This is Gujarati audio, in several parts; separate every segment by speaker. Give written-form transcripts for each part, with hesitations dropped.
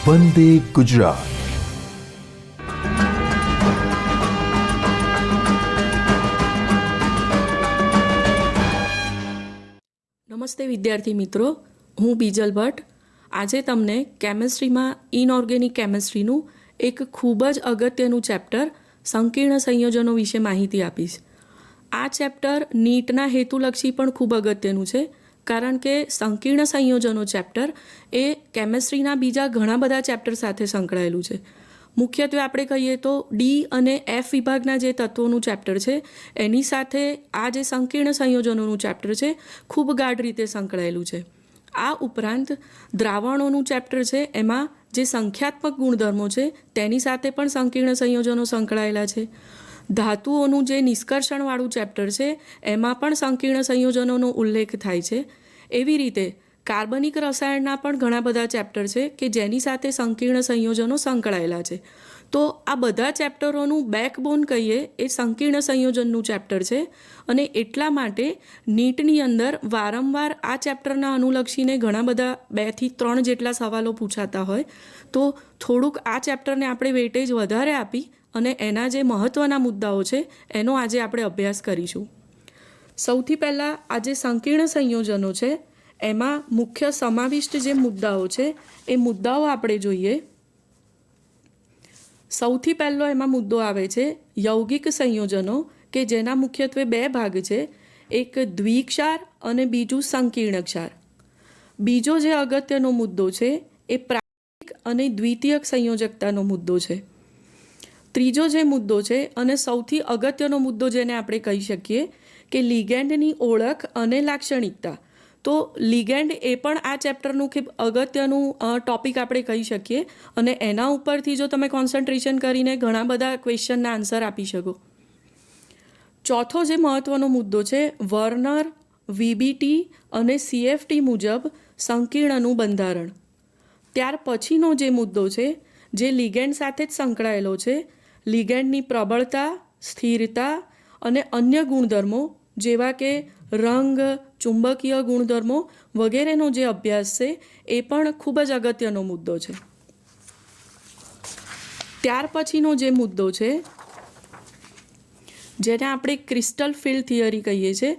Speaker 1: વંદે ગુજરાત.
Speaker 2: નમસ્તે વિદ્યાર્થી મિત્રો, હું બીજલ ભટ્ટ. આજે તમને કેમેસ્ટ્રીમાં ઇનઓર્ગેનિક કેમેસ્ટ્રીનું એક ખૂબ જ અગત્યનું ચેપ્ટર સંકીર્ણ સંયોજનો વિશે માહિતી આપીશ. આ ચેપ્ટર નીટના હેતુલક્ષી પણ ખૂબ અગત્યનું છે, કારણ કે સંકીર્ણ સંયોજનો ચેપ્ટર એ કેમેસ્ટ્રીના બીજા ઘણા બધા ચેપ્ટર સાથે સંકળાયેલું છે. મુખ્યત્વે આપણે કહીએ તો ડી અને એફ વિભાગના જે તત્વોનું ચેપ્ટર છે એની સાથે આ જે સંકીર્ણ સંયોજનોનું ચેપ્ટર છે ખૂબ ગાઢ રીતે સંકળાયેલું છે. આ ઉપરાંત દ્રાવણોનું ચેપ્ટર છે, એમાં જે સંખ્યાત્મક ગુણધર્મો છે તેની સાથે પણ સંકીર્ણ સંયોજનો સંકળાયેલા છે. ધાતુઓનું જે નિષ્કર્ષણવાળું ચેપ્ટર છે એમાં પણ સંકીર્ણ સંયોજનોનો ઉલ્લેખ થાય છે. એવી રીતે કાર્બનિક રસાયણના પણ ઘણા બધા ચેપ્ટર છે કે જેની સાથે સંકીર્ણ સંયોજનો સંકળાયેલા છે. તો આ બધા ચેપ્ટરોનું બેકબોન કહીએ એ સંકીર્ણ સંયોજનનું ચેપ્ટર છે, અને એટલા માટે નીટની અંદર વારંવાર આ ચેપ્ટરના અનુલક્ષીને ઘણા બધા 2 થી 3 જેટલા સવાલો પૂછાતા હોય. તો થોડુંક આ ચેપ્ટરને આપણે વેટેજ વધારે આપી અને એના જે મહત્ત્વના મુદ્દાઓ છે એનો આજે આપણે અભ્યાસ કરીશું. સૌથી પહેલાં આ જે સંકીર્ણ સંયોજનો છે એમાં મુખ્ય સમાવિષ્ટ જે મુદ્દાઓ છે એ મુદ્દાઓ આપણે જોઈએ. સૌથી પહેલો એમાં મુદ્દો આવે છે યૌગિક સંયોજનો, કે જેના મુખ્યત્વે 2 ભાગ છે, એક દ્વિક્ષાર અને બીજું સંકીર્ણ ક્ષાર. બીજો જે અગત્યનો મુદ્દો છે એ પ્રાથમિક અને દ્વિતીયક સંયોજકતાનો મુદ્દો છે. ત્રીજો જે મુદ્દો છે અને સૌથી અગત્યનો મુદ્દો જેને આપણે કહી શકીએ કે લિગેન્ડની ઓળખ અને લાક્ષણિકતા. તો લિગેન્ડ એ પણ આ ચેપ્ટરનું ખૂબ અગત્યનું ટોપિક આપણે કહી શકીએ, અને એના ઉપરથી જો તમે કોન્સન્ટ્રેશન કરીને ઘણા બધા ક્વેશ્ચનના આન્સર આપી શકો. ચોથો જે મહત્ત્વનો મુદ્દો છે વર્નર, વીબીટી અને સીએફટી મુજબ સંકીર્ણનું બંધારણ. ત્યાર પછીનો જે મુદ્દો છે જે લિગેન્ડ સાથે જ સંકળાયેલો છે, લિગેન્ડની પ્રબળતા, સ્થિરતા અને અન્ય ગુણધર્મો જેવા કે રંગ, ચુંબકીય ગુણધર્મો વગેરેનો જે અભ્યાસ છે એ પણ ખૂબ જ અગત્યનો મુદ્દો છે. ત્યાર પછીનો જે મુદ્દો છે જેને આપણે ક્રિસ્ટલ ફિલ્ડ થિયરી કહીએ છીએ,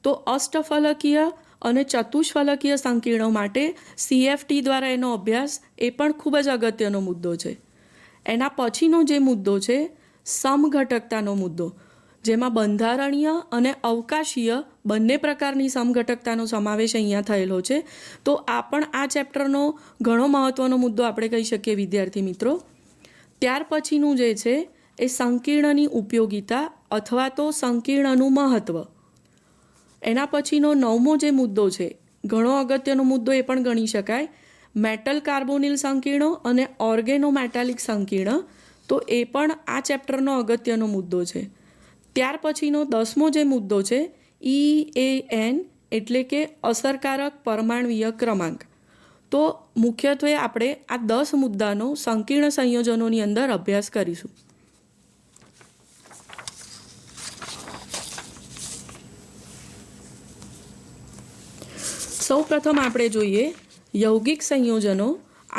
Speaker 2: તો અષ્ટફલકીય અને ચતુષ્ફલકીય સંકીર્ણો માટે સીએફટી દ્વારા એનો અભ્યાસ એ પણ ખૂબ જ અગત્યનો મુદ્દો છે. એના પછીનો જે મુદ્દો છે સમઘટકતાનો મુદ્દો, જેમાં બંધારણીય અને અવકાશીય બંને પ્રકારની સમઘટકતાનો સમાવેશ અહીંયા થયેલો છે. તો આ પણ આ ચેપ્ટરનો ઘણો મહત્ત્વનો મુદ્દો આપણે કહી શકીએ વિદ્યાર્થી મિત્રો. ત્યાર પછીનું જે છે એ સંકીર્ણની ઉપયોગિતા અથવા તો સંકીર્ણનું મહત્ત્વ. એના પછીનો 9મો જે મુદ્દો છે, ઘણો અગત્યનો મુદ્દો એ પણ ગણી શકાય, મેટલ કાર્બોનિલ સંકીર્ણો અને ઓર્ગેનોમેટાલિક સંકીર્ણ. તો એ પણ આ ચેપ્ટરનો અગત્યનો મુદ્દો છે. ત્યાર પછીનો 10મો જે મુદ્દો છે EAN, એટલે કે અસરકારક પરમાણ્વીય ક્રમાંક. તો મુખ્યત્વે આપણે આ 10 મુદ્દાનો સંકીર્ણ સંયોજનોની અંદર અભ્યાસ કરીશું. સૌ પ્રથમ આપણે જોઈએ યૌગિક સંયોજનો.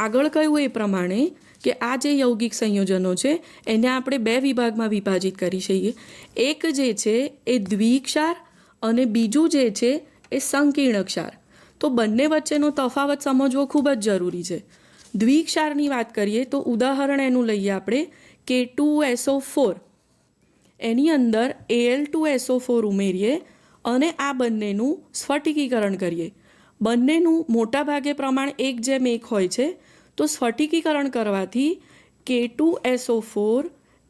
Speaker 2: આગળ કહ્યું એ પ્રમાણે કે આ જે યૌગિક સંયોજનો છે એને આપણે 2 વિભાગમાં વિભાજિત કરી શકીએ. એક જે છે એ દ્વિક્ષાર અને બીજું જે છે એ સંકીર્ણ ક્ષાર. તો બંને વચ્ચેનો તફાવત સમજવો ખૂબ જ જરૂરી છે. દ્વિક્ષારની વાત કરીએ તો ઉદાહરણ એનું લઈએ આપણે K2SO4. એની અંદર Al2SO4 ઉમેરીએ અને આ બંનેનું સ્ફટિકીકરણ કરીએ. બંનેનું મોટાભાગે પ્રમાણ 1:1 હોય છે. તો સ્ફટિકીકરણ કરવાથી K2SO4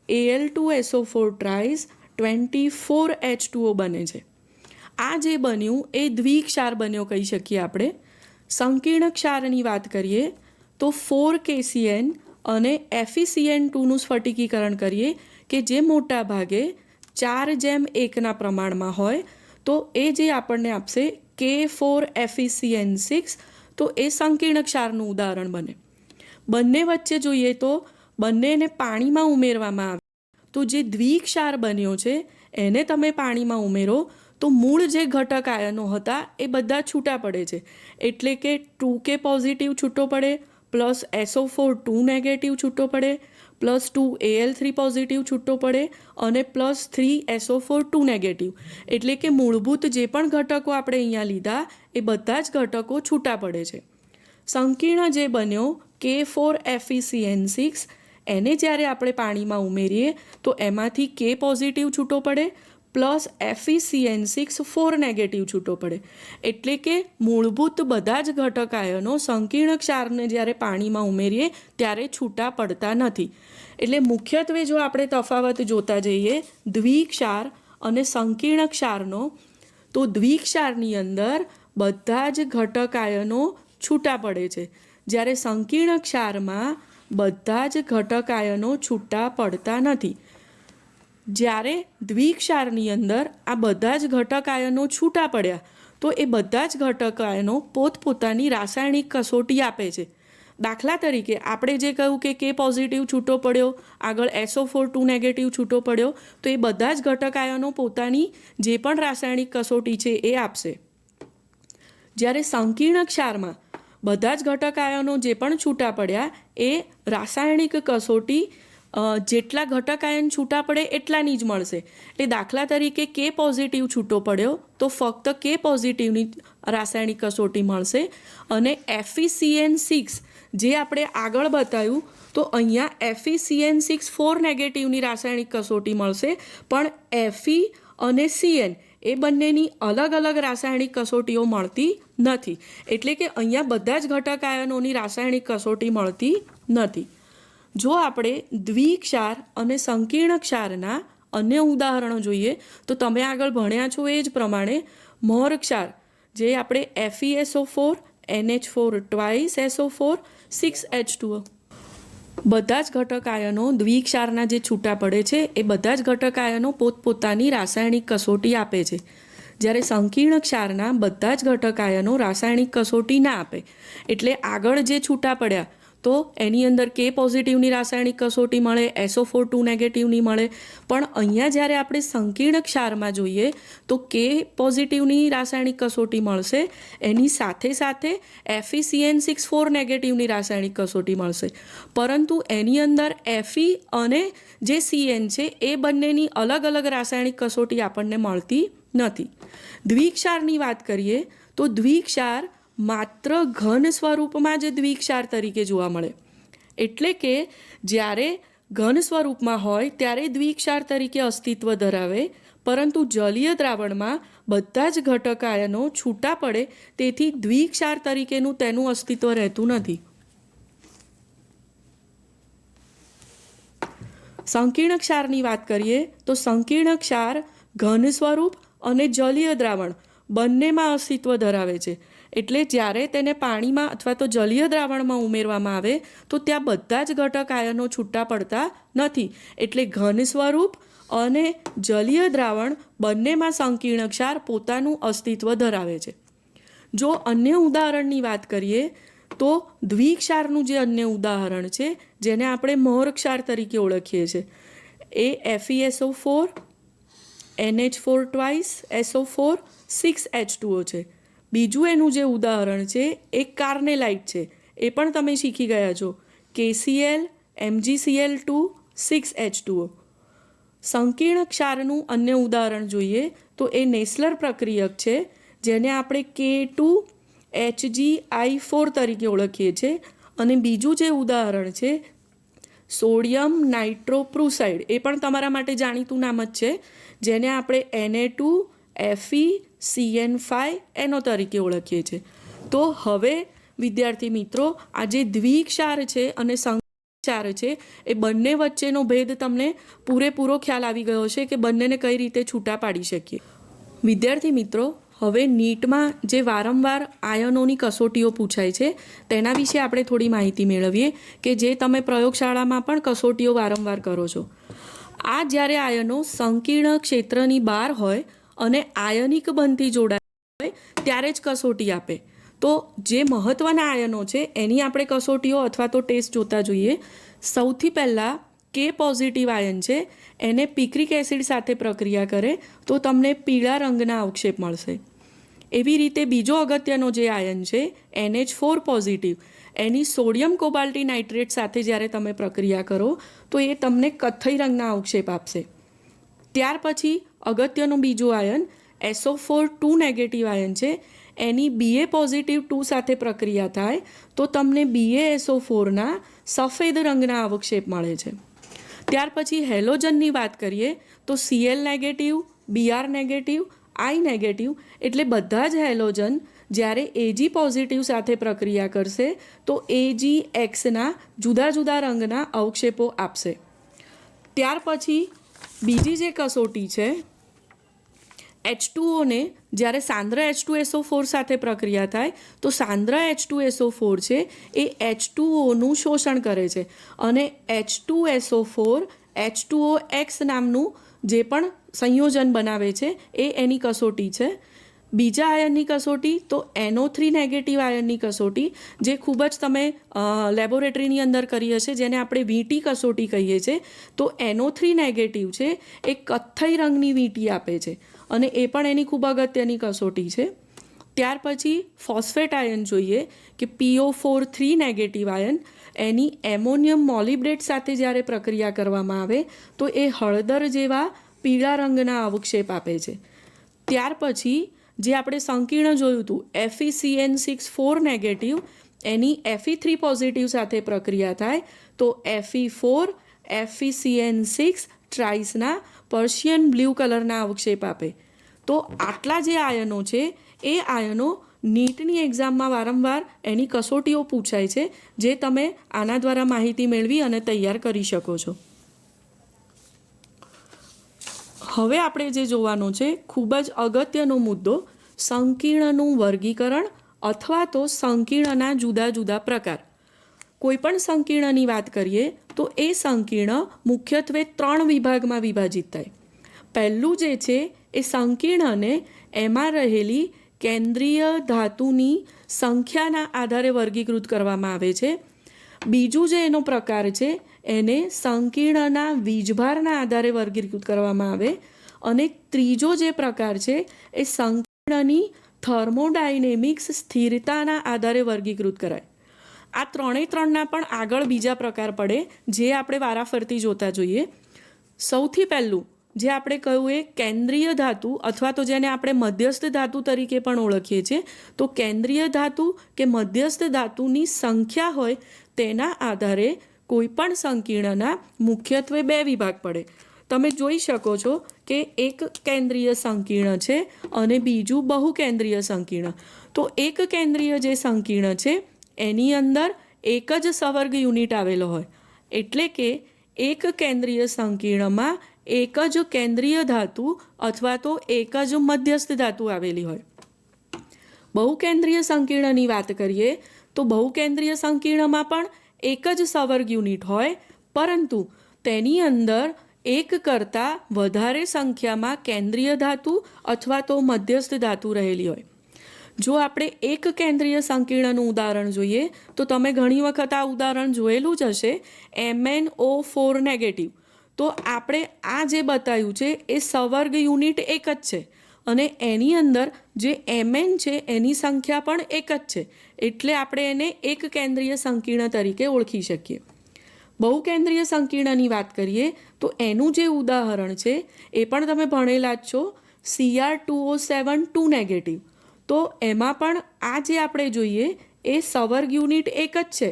Speaker 2: Al2SO4 ટ્રાઇસ 24H2O બને છે. આ જે બન્યું એ દ્વિક્ષાર બન્યો કહી શકીએ આપણે. સંકીર્ણ ક્ષારની વાત કરીએ તો 4KCN અને FeCN2નું સ્ફટિકીકરણ કરીએ કે જે મોટા ભાગે 4:1ના પ્રમાણમાં હોય. તો એ જે આપણને આપશે K4FeCN6. તો એ સંકીર્ણ ક્ષારનું ઉદાહરણ બને. બંને વચ્ચે જોઈએ તો બંનેને પાણીમાં ઉમેરવામાં આવે તો જે દ્વિક્ષાર બન્યો છે એને તમે પાણીમાં ઉમેરો તો મૂળ જે ઘટક આયનો હતા એ બધા છૂટા પડે છે. એટલે કે 2K પોઝિટિવ છૂટો પડે, પ્લસ SO4 2 નેગેટિવ છૂટો પડે, +2 Al3 પોઝિટિવ છૂટો પડે અને +3 SO4 2 નેગેટિવ. એટલે કે મૂળભૂત જે પણ ઘટકો આપણે અહીંયા લીધા એ બધા જ ઘટકો છૂટા પડે છે. સંકીર્ણ જે બન્યો K4FeCN6, એને જ્યારે આપણે પાણીમાં ઉમેરીએ તો એમાંથી K પોઝિટિવ છૂટો પડે પ્લસ FeCN6 4 નેગેટિવ છૂટો પડે. એટલે કે મૂળભૂત બધા જ ઘટક આયનો સંકીર્ણ ક્ષારને જ્યારે પાણીમાં ઉમેરીએ ત્યારે છૂટા પડતા નથી. એટલે મુખ્યત્વે જો આપણે તફાવત જોતા જઈએ દ્વિક્ષાર અને સંકીર્ણ ક્ષારનો, તો દ્વિક્ષારની અંદર બધા જ ઘટક આયનો છૂટા પડે છે, જ્યારે સંકીર્ણ ક્ષારમાં બધા જ ઘટક આયનો છૂટા પડતા નથી. જ્યારે દ્વિક્ષારની અંદર આ બધા જ ઘટક આયનો છૂટા પડ્યા તો એ બધા જ ઘટક આયનો પોતપોતાની રાસાયણિક કસોટી આપે છે. દાખલા તરીકે આપણે જે કહ્યું કે K પોઝિટિવ છૂટો પડ્યો, આગળ SO4 2 નેગેટિવ છૂટો પડ્યો, તો એ બધા જ ઘટક આયનો પોતાની જે પણ રાસાયણિક કસોટી છે એ આપશે. જ્યારે સંકીર્ણ ક્ષારમાં બધા જ ઘટક આયનો જે પણ છૂટા પડ્યા એ રાસાયણિક કસોટી જેટલા ઘટક આયન છૂટા પડે એટલાની જ મળશે. એટલે દાખલા તરીકે K પોઝિટિવ છૂટો પડ્યો તો ફક્ત K પોઝિટિવની રાસાયણિક કસોટી મળશે અને FeCN6 જે આપણે આગળ બતાવ્યું તો અહીંયા FeCN6 4 નેગેટિવની રાસાયણિક કસોટી મળશે, પણ Fe અને Cn એ બંનેની અલગ અલગ રાસાયણિક કસોટીઓ મળતી નથી. એટલે કે અહીંયા બધા જ ઘટક આયનોની રાસાયણિક કસોટી મળતી નથી. જો આપણે દ્વિક્ષાર અને સંકીર્ણ ક્ષારના અન્ય ઉદાહરણો જોઈએ તો તમે આગળ ભણ્યા છો એ જ પ્રમાણે મોર ક્ષાર જે આપણે FeSO4 NH4 twice SO4 6H2O, બધા જ ઘટક આયનો દ્વિક્ષારના જે છૂટા પડે છે એ બધા જ ઘટક આયનો પોતપોતાની રાસાયણિક કસોટી આપે છે, જ્યારે સંકીર્ણ ક્ષારના બધા જ ઘટક આયનો રાસાયણિક કસોટી ના આપે. એટલે આગળ જે છૂટા પડ્યા તો એની અંદર K પોઝિટિવની રાસાયણિક કસોટી મળે, SO4 2 નેગેટિવની મળે, પણ અહીંયા જ્યારે આપણે સંકીર્ણ ક્ષારમાં જોઈએ તો K પોઝિટિવની રાસાયણિક કસોટી મળશે, એની સાથે સાથે FeCN6 4 નેગેટિવની રાસાયણિક કસોટી મળશે, પરંતુ એની અંદર Fe અને જે Cn છે એ બંનેની અલગ અલગ રાસાયણિક કસોટી આપણને મળતી નથી. દ્વિક્ષારની વાત કરીએ તો દ્વિક્ષાર માત્ર ઘન સ્વરૂપમાં જ દ્વિક્ષાર તરીકે જોવા મળે. એટલે કે જ્યારે ઘન સ્વરૂપમાં હોય ત્યારે દ્વિક્ષાર તરીકે અસ્તિત્વ ધરાવે, પરંતુ જલીય દ્રાવણમાં બધા જ ઘટક આયનો છૂટા પડે તેથી દ્વિક્ષાર તરીકેનું તેનું અસ્તિત્વ રહેતું નથી. સંકીર્ણ ક્ષારની વાત કરીએ તો સંકીર્ણ ક્ષાર ઘન સ્વરૂપ અને જલીય દ્રાવણ બંનેમાં અસ્તિત્વ ધરાવે છે. એટલે જ્યારે તેને પાણીમાં અથવા તો જલીય દ્રાવણમાં ઉમેરવામાં આવે તો ત્યાં બધા જ ઘટક આયનો છૂટા પડતા નથી. એટલે ઘન સ્વરૂપ અને જલીય દ્રાવણ બંનેમાં સંકીર્ણ ક્ષાર પોતાનું અસ્તિત્વ ધરાવે છે. જો અન્ય ઉદાહરણની વાત કરીએ તો દ્વિક્ષારનું જે અન્ય ઉદાહરણ છે જેને આપણે મોર ક્ષાર તરીકે ઓળખીએ છીએ એ FeSO4 NH4 twice SO4 6H2O છે. બીજું એનું જે ઉદાહરણ છે એ કાર્નેલાઇટ છે, એ પણ તમે શીખી ગયા છો, KCl MgCl2 6H2O. સંકીર્ણ ક્ષારનું અન્ય ઉદાહરણ જોઈએ તો એ નેસલર પ્રક્રિયક છે જેને આપણે K2HgI4 તરીકે ઓળખીએ છીએ. અને બીજું જે ઉદાહરણ છે સોડિયમ નાઇટ્રોપ્રુસાઇડ, એ પણ તમારા માટે જાણીતું નામ જ છે, જેને આપણે Na2FeCN5NO તરીકે ઓળખીએ છીએ. તો હવે વિદ્યાર્થી મિત્રો, આ જે દ્વિક્ષાર છે અને સંકીર્ણ છે એ બંને વચ્ચેનો ભેદ તમને પૂરેપૂરો ખ્યાલ આવી ગયો છે કે બંનેને કઈ રીતે છૂટા પાડી શકીએ. વિદ્યાર્થી મિત્રો, હવે નીટમાં જે વારંવાર આયનોની કસોટીઓ પૂછાય છે તેના વિશે આપણે થોડી માહિતી મેળવીએ કે જે તમે પ્રયોગશાળામાં પણ કસોટીઓ વારંવાર કરો છો. આ જ્યારે આયનો સંકીર્ણ ક્ષેત્રની બહાર હોય અને આયનિક બંધથી જોડાયેલા હોય ત્યારે જ કસોટી આપે. તો જે મહત્ત્વના આયનો છે એની આપણે કસોટીઓ અથવા તો ટેસ્ટ જોતા જોઈએ. સૌથી પહેલાં K પોઝિટિવ આયન છે એને પિક્રિક એસિડ સાથે પ્રક્રિયા કરે તો તમને પીળા રંગના અવક્ષેપ મળશે. એવી રીતે બીજો અગત્યનો જે આયન છે NH4 પોઝિટિવ, એની સોડિયમ કોબાલ્ટી નાઇટ્રેટ સાથે જ્યારે તમે પ્રક્રિયા કરો તો એ તમને કથ્થઈ રંગના અવક્ષેપ આપશે. ત્યાર પછી અગત્યનું બીજું આયન SO4 નેગેટિવ આયન છે. એની Ba પોઝિટિવ 2 સાથે પ્રક્રિયા થાય તો તમને BaSO4ના સફેદ રંગના અવક્ષેપ મળે છે. ત્યાર પછી હેલોજનની વાત કરીએ તો Cl negative, Br negative, I negative એટલે બધા જ હેલોજન જ્યારે Ag પોઝિટિવ સાથે પ્રક્રિયા કરશે તો AgXના જુદા જુદા રંગના અવક્ષેપો આપશે. ત્યાર પછી બીજી જે કસોટી છે H2Oને જ્યારે સાંદ્ર H2SO4 સાથે પ્રક્રિયા થાય તો સાંદ્ર H2SO4 છે એ H2Oનું શોષણ કરે છે અને H2SO4 H2OX નામનું જે પણ સંયોજન બનાવે છે એ એની કસોટી છે. બીજા આયનની કસોટી તો NO3 નેગેટિવ આયનની કસોટી જે ખૂબ જ તમે લેબોરેટરીની અંદર કરી હશે જેને આપણે વીટી કસોટી કહીએ છીએ. તો NO3 નેગેટિવ છે એ કથ્થઈ રંગની વીટી આપે છે અને એ પણ એની ખૂબ અગત્યની કસોટી છે. ત્યાર પછી ફોસ્ફેટ આયન જોઈએ કે PO4 નેગેટિવ આયન એની એમોનિયમ મોલિબ્ડેટ સાથે જ્યારે પ્રક્રિયા કરવામાં આવે તો એ હળદર જેવા પીળા રંગના અવક્ષેપ આપે છે. ત્યાર પછી જે આપણે સંકીર્ણ જોયું હતું FeCN6 નેગેટિવ એની Fe3 પોઝિટિવ સાથે પ્રક્રિયા થાય તો Fe4 FeCN6 ટ્રાઇસના પર્શિયન બ્લુ કલરના અવક્ષેપ આપે. તો આટલા જે આયનો છે એ આયનો નીટની એક્ઝામમાં વારંવાર એની કસોટીઓ પૂછાય છે જે તમે આના દ્વારા માહિતી મેળવી અને તૈયાર કરી શકો છો. હવે આપણે જે જોવાનો છે ખૂબ જ અગત્યનો મુદ્દો સંકીર્ણનું વર્ગીકરણ અથવા તો સંકીર્ણના જુદા જુદા પ્રકાર. કોઈપણ સંકીર્ણની વાત કરીએ તો એ સંકીર્ણ મુખ્યત્વે 3 વિભાગમાં વિભાજિત થાય. પહેલું જે છે એ સંકીર્ણને એમાં રહેલી કેન્દ્રીય ધાતુની સંખ્યાના આધારે વર્ગીકૃત કરવામાં આવે છે. બીજું જે એનો પ્રકાર છે એને સંકીર્ણના વીજભારના આધારે વર્ગીકૃત કરવામાં આવે અને ત્રીજો જે પ્રકાર છે એ સંકીર્ણની થર્મોડાયનેમિક્સ સ્થિરતાના આધારે વર્ગીકૃત કરાય. આ ત્રણેના પણ આગળ બીજા પ્રકાર પડે જે આપણે વારાફરતી જોતા જોઈએ. સૌથી પહેલું જે આપણે કહ્યું એ કેન્દ્રીય ધાતુ અથવા તો જેને આપણે મધ્યસ્થ ધાતુ તરીકે પણ ઓળખીએ છીએ. તો કેન્દ્રીય ધાતુ કે મધ્યસ્થ ધાતુની સંખ્યા હોય તેના આધારે કોઈપણ સંકીર્ણના મુખ્યત્વે 2 વિભાગ પડે. તમે જોઈ શકો છો કે એક કેન્દ્રીય સંકીર્ણ છે અને બીજું બહુકેન્દ્રીય સંકીર્ણ. તો એક કેન્દ્રીય જે સંકીર્ણ છે એની અંદર એક જ સવર્ગ યુનિટ આવેલો હોય એટલે કે એક કેન્દ્રીય સંકીર્ણમાં એક જ કેન્દ્રીય ધાતુ અથવા તો એક જ મધ્યસ્થ ધાતુ આવેલી હોય. બહુકેન્દ્રીય સંકીર્ણની વાત કરીએ તો બહુકેન્દ્રીય સંકીર્ણમાં પણ એક જ સવર્ગ યુનિટ હોય પરંતુ તેની અંદર એક કરતાં વધારે સંખ્યામાં કેન્દ્રીય ધાતુ અથવા તો મધ્યસ્થ ધાતુ રહેલી હોય. જો આપણે એક કેન્દ્રીય સંકીર્ણનું ઉદાહરણ જોઈએ તો તમે ઘણી વખત આ ઉદાહરણ જોયેલું જ હશે MnO4 નેગેટિવ. તો આપણે આ જે બતાવ્યું છે એ સવર્ગ યુનિટ એક જ છે અને એની અંદર જે Mn છે એની સંખ્યા પણ એક જ છે એટલે આપણે એને એક કેન્દ્રીય સંકીર્ણ તરીકે ઓળખી શકીએ. બહુકેન્દ્રીય સંકીર્ણની વાત કરીએ તો એનું જે ઉદાહરણ છે એ પણ તમે ભણેલા જ છો Cr2O7 નેગેટિવ. તો એમાં પણ આ જે આપણે જોઈએ એ સવર્ગ યુનિટ એક જ છે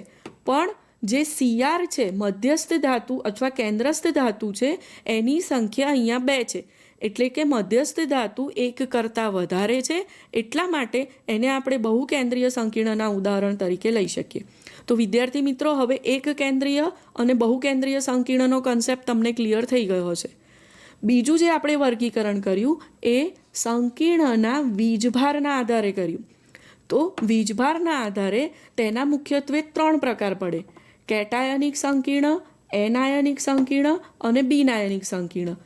Speaker 2: પણ જે Cr છે મધ્યસ્થ ધાતુ અથવા કેન્દ્રસ્થ ધાતુ છે એની સંખ્યા અહીંયા 2 છે એટલે કે મધ્યસ્થ ધાતુ એક કરતાં વધારે છે એટલા માટે એને આપણે બહુકેન્દ્રીય સંકીર્ણના ઉદાહરણ તરીકે લઈ શકીએ. તો વિદ્યાર્થી મિત્રો હવે એક કેન્દ્રીય અને બહુકેન્દ્રીય સંકીર્ણનો કન્સેપ્ટ તમને ક્લિયર થઈ ગયો હશે. બીજું જે આપણે વર્ગીકરણ કર્યું એ સંકીર્ણના વીજભારના આધારે કર્યું. તો વીજભારના આધારે તેના મુખ્યત્વે 3 પ્રકાર પડે: કેટાયનિક સંકીર્ણ, એનાયનિક સંકીર્ણ અને બિનાયનિક સંકીર્ણ.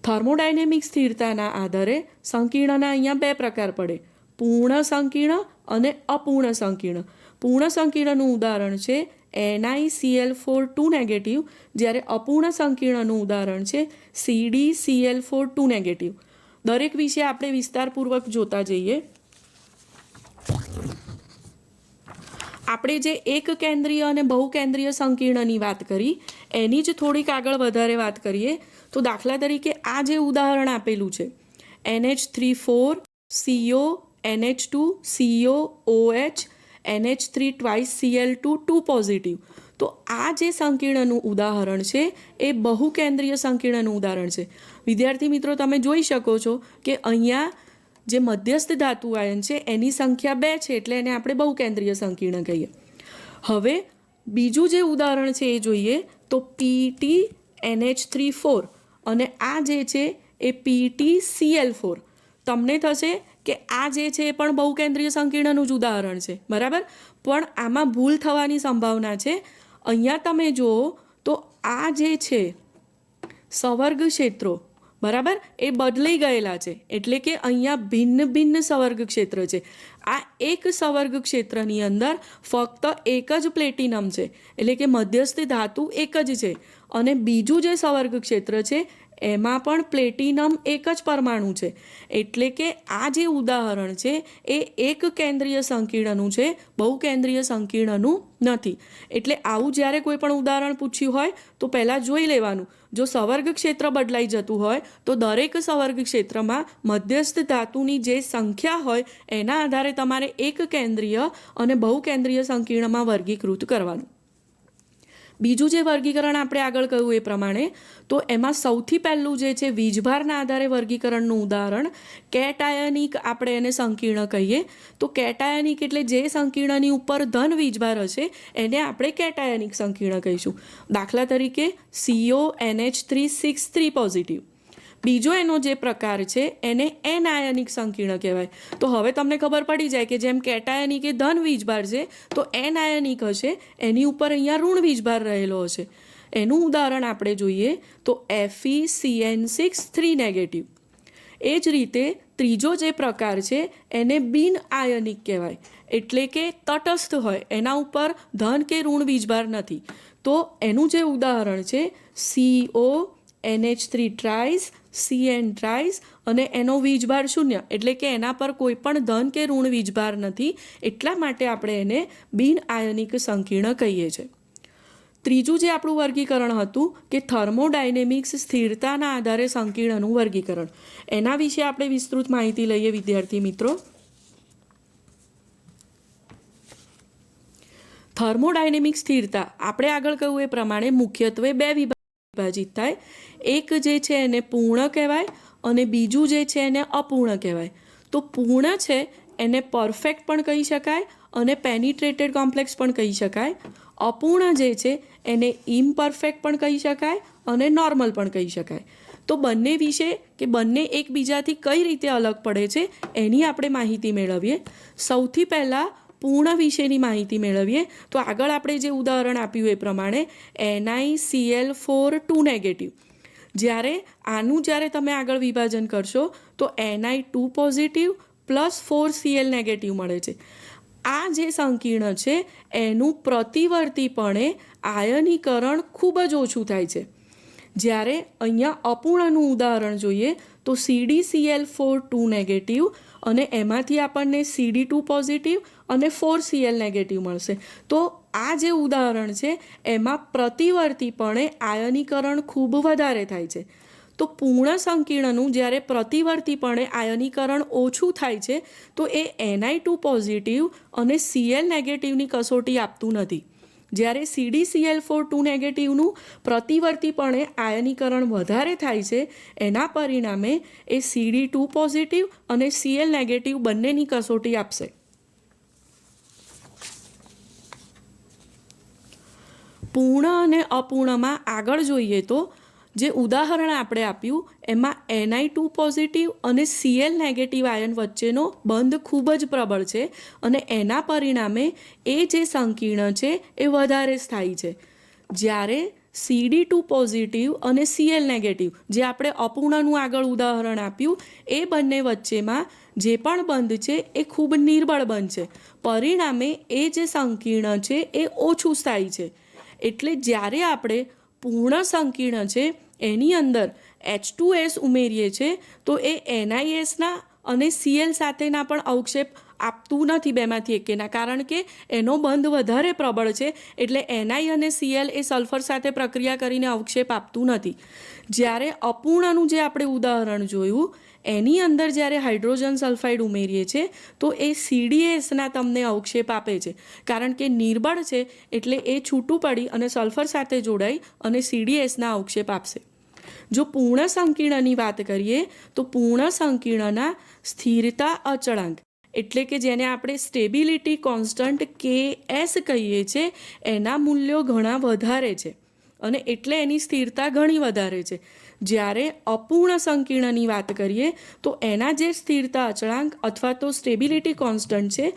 Speaker 2: થર્મોડાયનેમિક સ્થિરતાના આધારે સંકીર્ણના અહીંયા 2 પ્રકાર પડે: પૂર્ણ સંકીર્ણ અને અપૂર્ણ સંકીર્ણ. પૂર્ણ સંકીર્ણનું ઉદાહરણ છે NiCl4 નેગેટિવ જ્યારે અપૂર્ણ સંકીર્ણનું ઉદાહરણ છે CdCl4 નેગેટિવ. દરેક વિશે આપણે વિસ્તારપૂર્વક જોતા જઈએ. આપણે જે એક કેન્દ્રીય અને બહુકેન્દ્રીય સંકીર્ણની વાત કરી એની જ થોડીક આગળ વધારે વાત કરીએ તો દાખલા તરીકે આ જે ઉદાહરણ આપેલું છે NH3 CO NH2 CO OH NH3 twice Cl2 2 positive. તો આ જે સંકીર્ણનું ઉદાહરણ છે એ બહુકેન્દ્રીય સંકીર્ણનું ઉદાહરણ છે. વિદ્યાર્થી મિત્રો, તમે જોઈ શકો છો કે અહીંયા જે મધ્યસ્થ ધાતુ આયન છે એની સંખ્યા 2 છે, એટલે એને આપણે બહુકેન્દ્રીય સંકીર્ણ કહીએ. હવે બીજું જે ઉદાહરણ છે એ જોઈએ તો PT NH3 અને આ જે છે એ PTCl4. તમને થશે કે આ જે છે એ પણ બહુકેન્દ્રીય સંકીર્ણનું જ ઉદાહરણ છે, બરાબર, પણ આમાં ભૂલ થવાની સંભાવના છે. અહીંયા તમે જુઓ તો આ જે છે સંવર્ગ ક્ષેત્રો, બરાબર, એ બદલાઈ ગયેલા છે, એટલે કે અહીંયા ભિન્ન ભિન્ન સંવર્ગ ક્ષેત્ર છે. આ એક સંવર્ગ ક્ષેત્રની અંદર ફક્ત એક જ પ્લેટિનમ છે, એટલે કે મધ્યસ્થ ધાતુ એક જ છે, અને બીજું જે સંવર્ગ ક્ષેત્ર છે એમાં પણ પ્લેટિનમ એક જ પરમાણુ છે. એટલે કે આ જે ઉદાહરણ છે એ એક કેન્દ્રીય સંકીર્ણનું છે, બહુકેન્દ્રીય સંકીર્ણનું નથી. એટલે આવું જ્યારે કોઈ પણ ઉદાહરણ પૂછ્યું હોય તો પહેલાં જોઈ લેવાનું, જો સંવર્ગ ક્ષેત્ર બદલાઈ જતું હોય તો દરેક સંવર્ગ ક્ષેત્રમાં મધ્યસ્થ ધાતુની જે સંખ્યા હોય એના આધારે તમારે એક કેન્દ્રીય અને બહુકેન્દ્રીય સંકીર્ણમાં વર્ગીકૃત કરવાનું. બીજું જે વર્ગીકરણ આપણે આગળ કહ્યું એ પ્રમાણે, તો એમાં સૌથી પહેલું જે છે વીજભારના આધારે વર્ગીકરણનું ઉદાહરણ કેટાયનિક, આપણે એને સંકીર્ણ કહીએ. તો કેટાયનિક એટલે જે સંકીર્ણની ઉપર ધન વીજભાર હશે એને આપણે કેટાયનિક સંકીર્ણ કહીશું. દાખલા તરીકે CO NH3 6 3 પોઝિટિવ. બીજો એનો જે પ્રકાર છે એને એનાયનિક સંકીર્ણ કહેવાય. તો હવે તમને ખબર પડી જાય કે જેમ કેટાયનિક એ ધન વીજભાર છે તો એનાયનિક હશે એની ઉપર અહીંયા ઋણ વીજભાર રહેલો હશે. એનું ઉદાહરણ આપણે જોઈએ તો FeCN6 3 નેગેટિવ. એ જ રીતે ત્રીજો જે પ્રકાર છે એને બિન આયનિક કહેવાય, એટલે કે તટસ્થ હોય, એના ઉપર ધન કે ઋણ વીજભાર નથી. તો એનું જે ઉદાહરણ છે CO NH3 ટ્રાઇસ CN ટ્રાઇસ અને એનો વીજભાર 0, એટલે કે એના પર કોઈ પણ ધન કે ઋણ વીજભાર નથી, એટલા માટે આપણે એને બિન આયનિક સંકીર્ણ કહીએ છીએ. ત્રીજું જે આપણું વર્ગીકરણ હતું કે થર્મોડાયનેમિક્સ સ્થિરતાના આધારે સંકીર્ણનું વર્ગીકરણ, એના વિશે આપણે વિસ્તૃત માહિતી લઈએ વિદ્યાર્થી મિત્રો. થર્મોડાયનેમિક સ્થિરતા આપણે આગળ કહ્યું એ પ્રમાણે મુખ્યત્વે 2 વિભાજિત થાય. એક જે છે એને પૂર્ણ કહેવાય અને બીજું જે છે એને અપૂર્ણ કહેવાય. તો પૂર્ણ છે એને પરફેક્ટ પણ કહી શકાય અને પેનિટ્રેટેડ કોમ્પ્લેક્સ પણ કહી શકાય. અપૂર્ણ જે છે એને ઇમ્પરફેક્ટ પણ કહી શકાય અને નોર્મલ પણ કહી શકાય. તો બંને વિશે કે બંને એકબીજાથી કઈ રીતે અલગ પડે છે એની આપણે માહિતી મેળવીએ. સૌથી પહેલાં પૂર્ણ વિશેની માહિતી મેળવીએ તો આગળ આપણે જે ઉદાહરણ આપ્યું એ પ્રમાણે NiCl4 2 નેગેટિવ. જ્યારે તમે આગળ વિભાજન કરશો તો Ni2 positive plus 4Cl negative મળે છે. આ જે સંકીર્ણ છે એનું પ્રતિવર્તીપણે આયનીકરણ ખૂબ જ ઓછું થાય છે. જ્યારે અહીંયા અપૂર્ણનું ઉદાહરણ જોઈએ તો CdCl4 2 નેગેટિવ અને એમાંથી આપણને CD2 પોઝિટિવ અને 4Cl નેગેટિવ મળશે. તો આ જે ઉદાહરણ છે એમાં પ્રતિવર્તીપણે આયનીકરણ ખૂબ વધારે થાય છે. તો પૂર્ણ સંકીર્ણનું જ્યારે પ્રતિવર્તીપણે આયનીકરણ ઓછું થાય છે તો એ Ni2 પોઝિટિવ અને Cl નેગેટિવની કસોટી આપતું નથી. જ્યારે CdCl4 2 નેગેટિવનું પ્રતિવર્તીપણે આયનીકરણ વધારે થાય છે એના પરિણામે એ CD2 પોઝિટિવ અને Cl નેગેટિવ બંનેની કસોટી આપશે. પૂર્ણ અને અપૂર્ણમાં આગળ જોઈએ તો જે ઉદાહરણ આપણે આપ્યું એમાં Ni2 પોઝિટિવ અને Cl નેગેટિવ આયન વચ્ચેનો બંધ ખૂબ જ પ્રબળ છે અને એના પરિણામે એ જે સંકીર્ણ છે એ વધારે સ્થાયી છે. જ્યારે CD2 પોઝિટિવ અને Cl નેગેટિવ જે આપણે અપૂર્ણનું આગળ ઉદાહરણ આપ્યું એ બંને વચ્ચેમાં જે પણ બંધ છે એ ખૂબ નિર્બળ બંધ છે. પરિણામે એ જે સંકીર્ણ છે એ ઓછું સ્થાયી છે. એટલે જ્યારે આપણે પૂર્ણ સંકીર્ણ છે એની અંદર H2S ઉમેરીએ છીએ તો એ NiSના અને Cl સાથેના પણ અવક્ષેપ આપતું નથી બેમાંથી એકેના, કારણ કે એનો બંધ વધારે પ્રબળ છે. એટલે NI અને Cl એ સલ્ફર સાથે પ્રક્રિયા કરીને અવક્ષેપ આપતું નથી. જ્યારે અપૂર્ણનું જે આપણે ઉદાહરણ જોયું એની અંદર જ્યારે હાઇડ્રોજન સલ્ફાઇડ ઉમેરીએ છીએ તો એ CDSના તમને અવક્ષેપ આપે છે, કારણ કે નિર્બળ છે એટલે એ છૂટું પડી અને સલ્ફર સાથે જોડાઈ અને CDSના અવક્ષેપ આપશે. જો પૂર્ણ સંકીર્ણની વાત કરીએ તો પૂર્ણ સંકીર્ણના સ્થિરતા અચળાંક એટલે કે જેને આપણે સ્ટેબિલિટી કોન્સ્ટન્ટ KS કહીએ છીએ એના મૂલ્યો ઘણા વધારે છે અને એટલે એની સ્થિરતા ઘણી વધારે છે. જ્યારે અપૂર્ણ સંકીર્ણની વાત કરીએ તો એના જે સ્થિરતા અચળાંક અથવા તો સ્ટેબિલિટી કોન્સ્ટન્ટ છે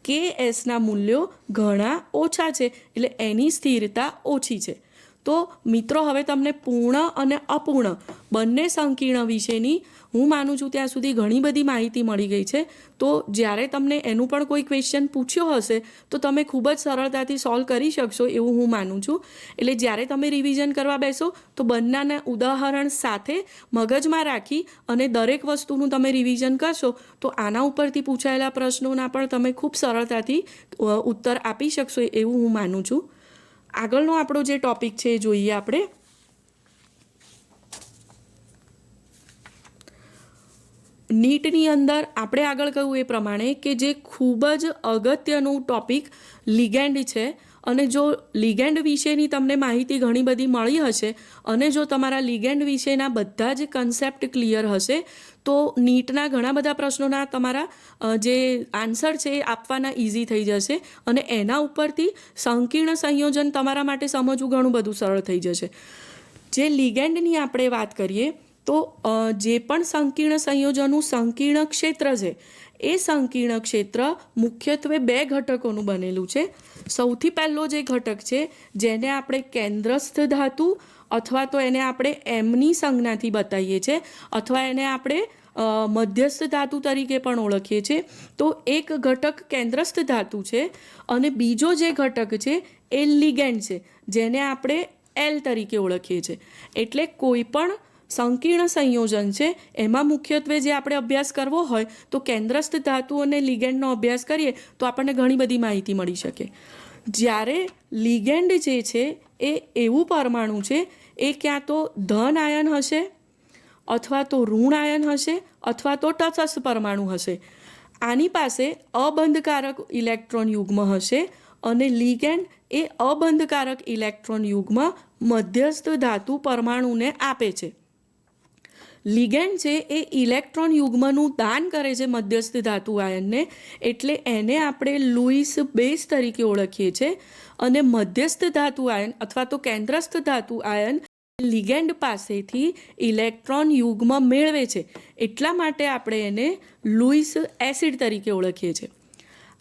Speaker 2: KSના મૂલ્યો ઘણા ઓછા છે, એટલે એની સ્થિરતા ઓછી છે. તો મિત્રો, હવે તમને પૂર્ણ અને અપૂર્ણ બંને સંકીર્ણ વિશેની હું માનું છું ત્યાં સુધી ઘણી બધી માહિતી મળી ગઈ છે. તો જ્યારે તમને એનું પણ કોઈ ક્વેશ્ચન પૂછ્યો હશે તો તમે ખૂબ જ સરળતાથી સોલ્વ કરી શકશો એવું હું માનું છું. એટલે જ્યારે તમે રિવિઝન કરવા બેસો તો બંનેના ઉદાહરણ સાથે મગજમાં રાખી અને દરેક વસ્તુનું તમે રિવિઝન કરશો તો આના ઉપરથી પૂછાયેલા પ્રશ્નોના પણ તમે ખૂબ સરળતાથી ઉત્તર આપી શકશો એવું હું માનું છું. આગળનો આપણો જે ટોપિક છે એ જોઈએ આપણે. નીટની અંદર આપણે આગળ કહ્યું એ પ્રમાણે કે જે ખૂબ જ અગત્યનું ટોપિક લિગેન્ડ છે, અને જો લિગેન્ડ વિશેની તમને માહિતી ઘણી બધી મળી હશે અને જો તમારા લિગેન્ડ વિશેના બધા જ કન્સેપ્ટ ક્લિયર હશે તો નીટના ઘણા બધા પ્રશ્નોના તમારા જે આન્સર છે એ આપવાના ઇઝી થઈ જશે અને એના ઉપરથી સંકીર્ણ સંયોજન તમારા માટે સમજવું ઘણું બધું સરળ થઈ જશે. જે લિગેન્ડની આપણે વાત કરીએ તો જે પણ સંકીર્ણ સંયોજનનું સંકીર્ણ ક્ષેત્ર છે એ સંકીર્ણ ક્ષેત્ર મુખ્યત્વે બે ઘટકોનું બનેલું છે. સૌથી પહેલો જે ઘટક છે જેને આપણે કેન્દ્રસ્થ ધાતુ અથવા તો એને આપણે એમની સંજ્ઞાથી બતાવીએ છીએ અથવા એને આપણે મધ્યસ્થ ધાતુ તરીકે પણ ઓળખીએ છીએ. તો એક ઘટક કેન્દ્રસ્થ ધાતુ છે અને બીજો જે ઘટક છે એ લિગેન્ડ છે જેને આપણે L તરીકે ઓળખીએ છીએ. એટલે કોઈ પણ સંકીર્ણ સંયોજન છે એમાં મુખ્યત્વે જે આપણે અભ્યાસ કરવો હોય તો કેન્દ્રસ્થ ધાતુ અને લિગેન્ડનો અભ્યાસ કરીએ તો આપણને ઘણી બધી માહિતી મળી શકે. જ્યારે લિગેન્ડ જે છે એ એવું પરમાણુ છે એ ક્યાં તો ધન આયન હશે અથવા તો ઋણ આયન હશે અથવા તો તટસ્થ પરમાણુ હશે. આની પાસે અબંધકારક ઇલેક્ટ્રોન યુગ્મ હશે અને લિગેન્ડ એ અબંધકારક ઇલેક્ટ્રોન યુગ્મ મધ્યસ્થ ધાતુ પરમાણુને આપે છે. લિગેન્ડ છે એ ઇલેક્ટ્રોન યુગ્મનું દાન કરે છે મધ્યસ્થ ધાતુ આયનને, એટલે એને આપણે લુઈસ બેઝ તરીકે ઓળખીએ છીએ. અને મધ્યસ્થ ધાતુ આયન અથવા તો કેન્દ્રસ્થ ધાતુ આયન લિગેન્ડ પાસેથી ઇલેક્ટ્રોન યુગ્મ મેળવે છે, એટલા માટે આપણે એને લુઈસ એસિડ તરીકે ઓળખીએ છીએ.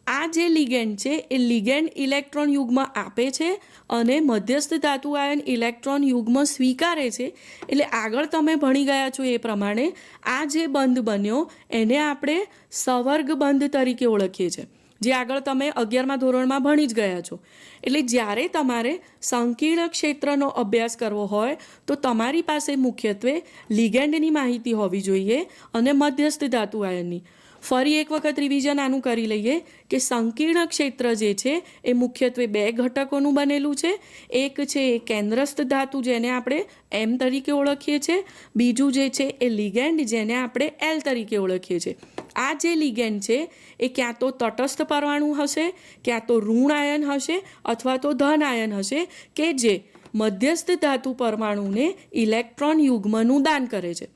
Speaker 2: આ જે લિગેન્ડ છે એ લિગેન્ડ ઇલેક્ટ્રોન યુગ્મ આપે છે અને મધ્યસ્થ ધાતુ આયન ઇલેક્ટ્રોન યુગ્મ સ્વીકારે છે. એટલે આગળ તમે ભણી ગયા છો એ પ્રમાણે આ જે બંધ બન્યો એને આપણે સવર્ગ બંધ તરીકે ઓળખીએ છીએ, જે આગળ તમે 11મા ધોરણમાં ભણી જ ગયા છો. એટલે જ્યારે તમારે સંકીર્ણ ક્ષેત્રનો અભ્યાસ કરવો હોય તો તમારી પાસે મુખ્યત્વે લિગેન્ડની માહિતી હોવી જોઈએ અને મધ્યસ્થ ધાતુ આયનની. ફરી એક વખત રિવિઝન આનું કરી લઈએ કે સંકીર્ણ ક્ષેત્ર જે છે એ મુખ્યત્વે બે ઘટકોનું બનેલું છે. એક છે એ કેન્દ્રસ્થ ધાતુ જેને આપણે M તરીકે ઓળખીએ છીએ, બીજું જે છે એ લિગેન્ડ જેને આપણે L તરીકે ઓળખીએ છીએ. આ જે લિગેન્ડ છે એ ક્યાં તો તટસ્થ પરમાણુ હશે, ક્યાં તો ઋણ આયન હશે અથવા તો ધન આયન હશે કે જે મધ્યસ્થ ધાતુ પરમાણુને ઇલેક્ટ્રોન યુગ્મનું દાન કરે છે.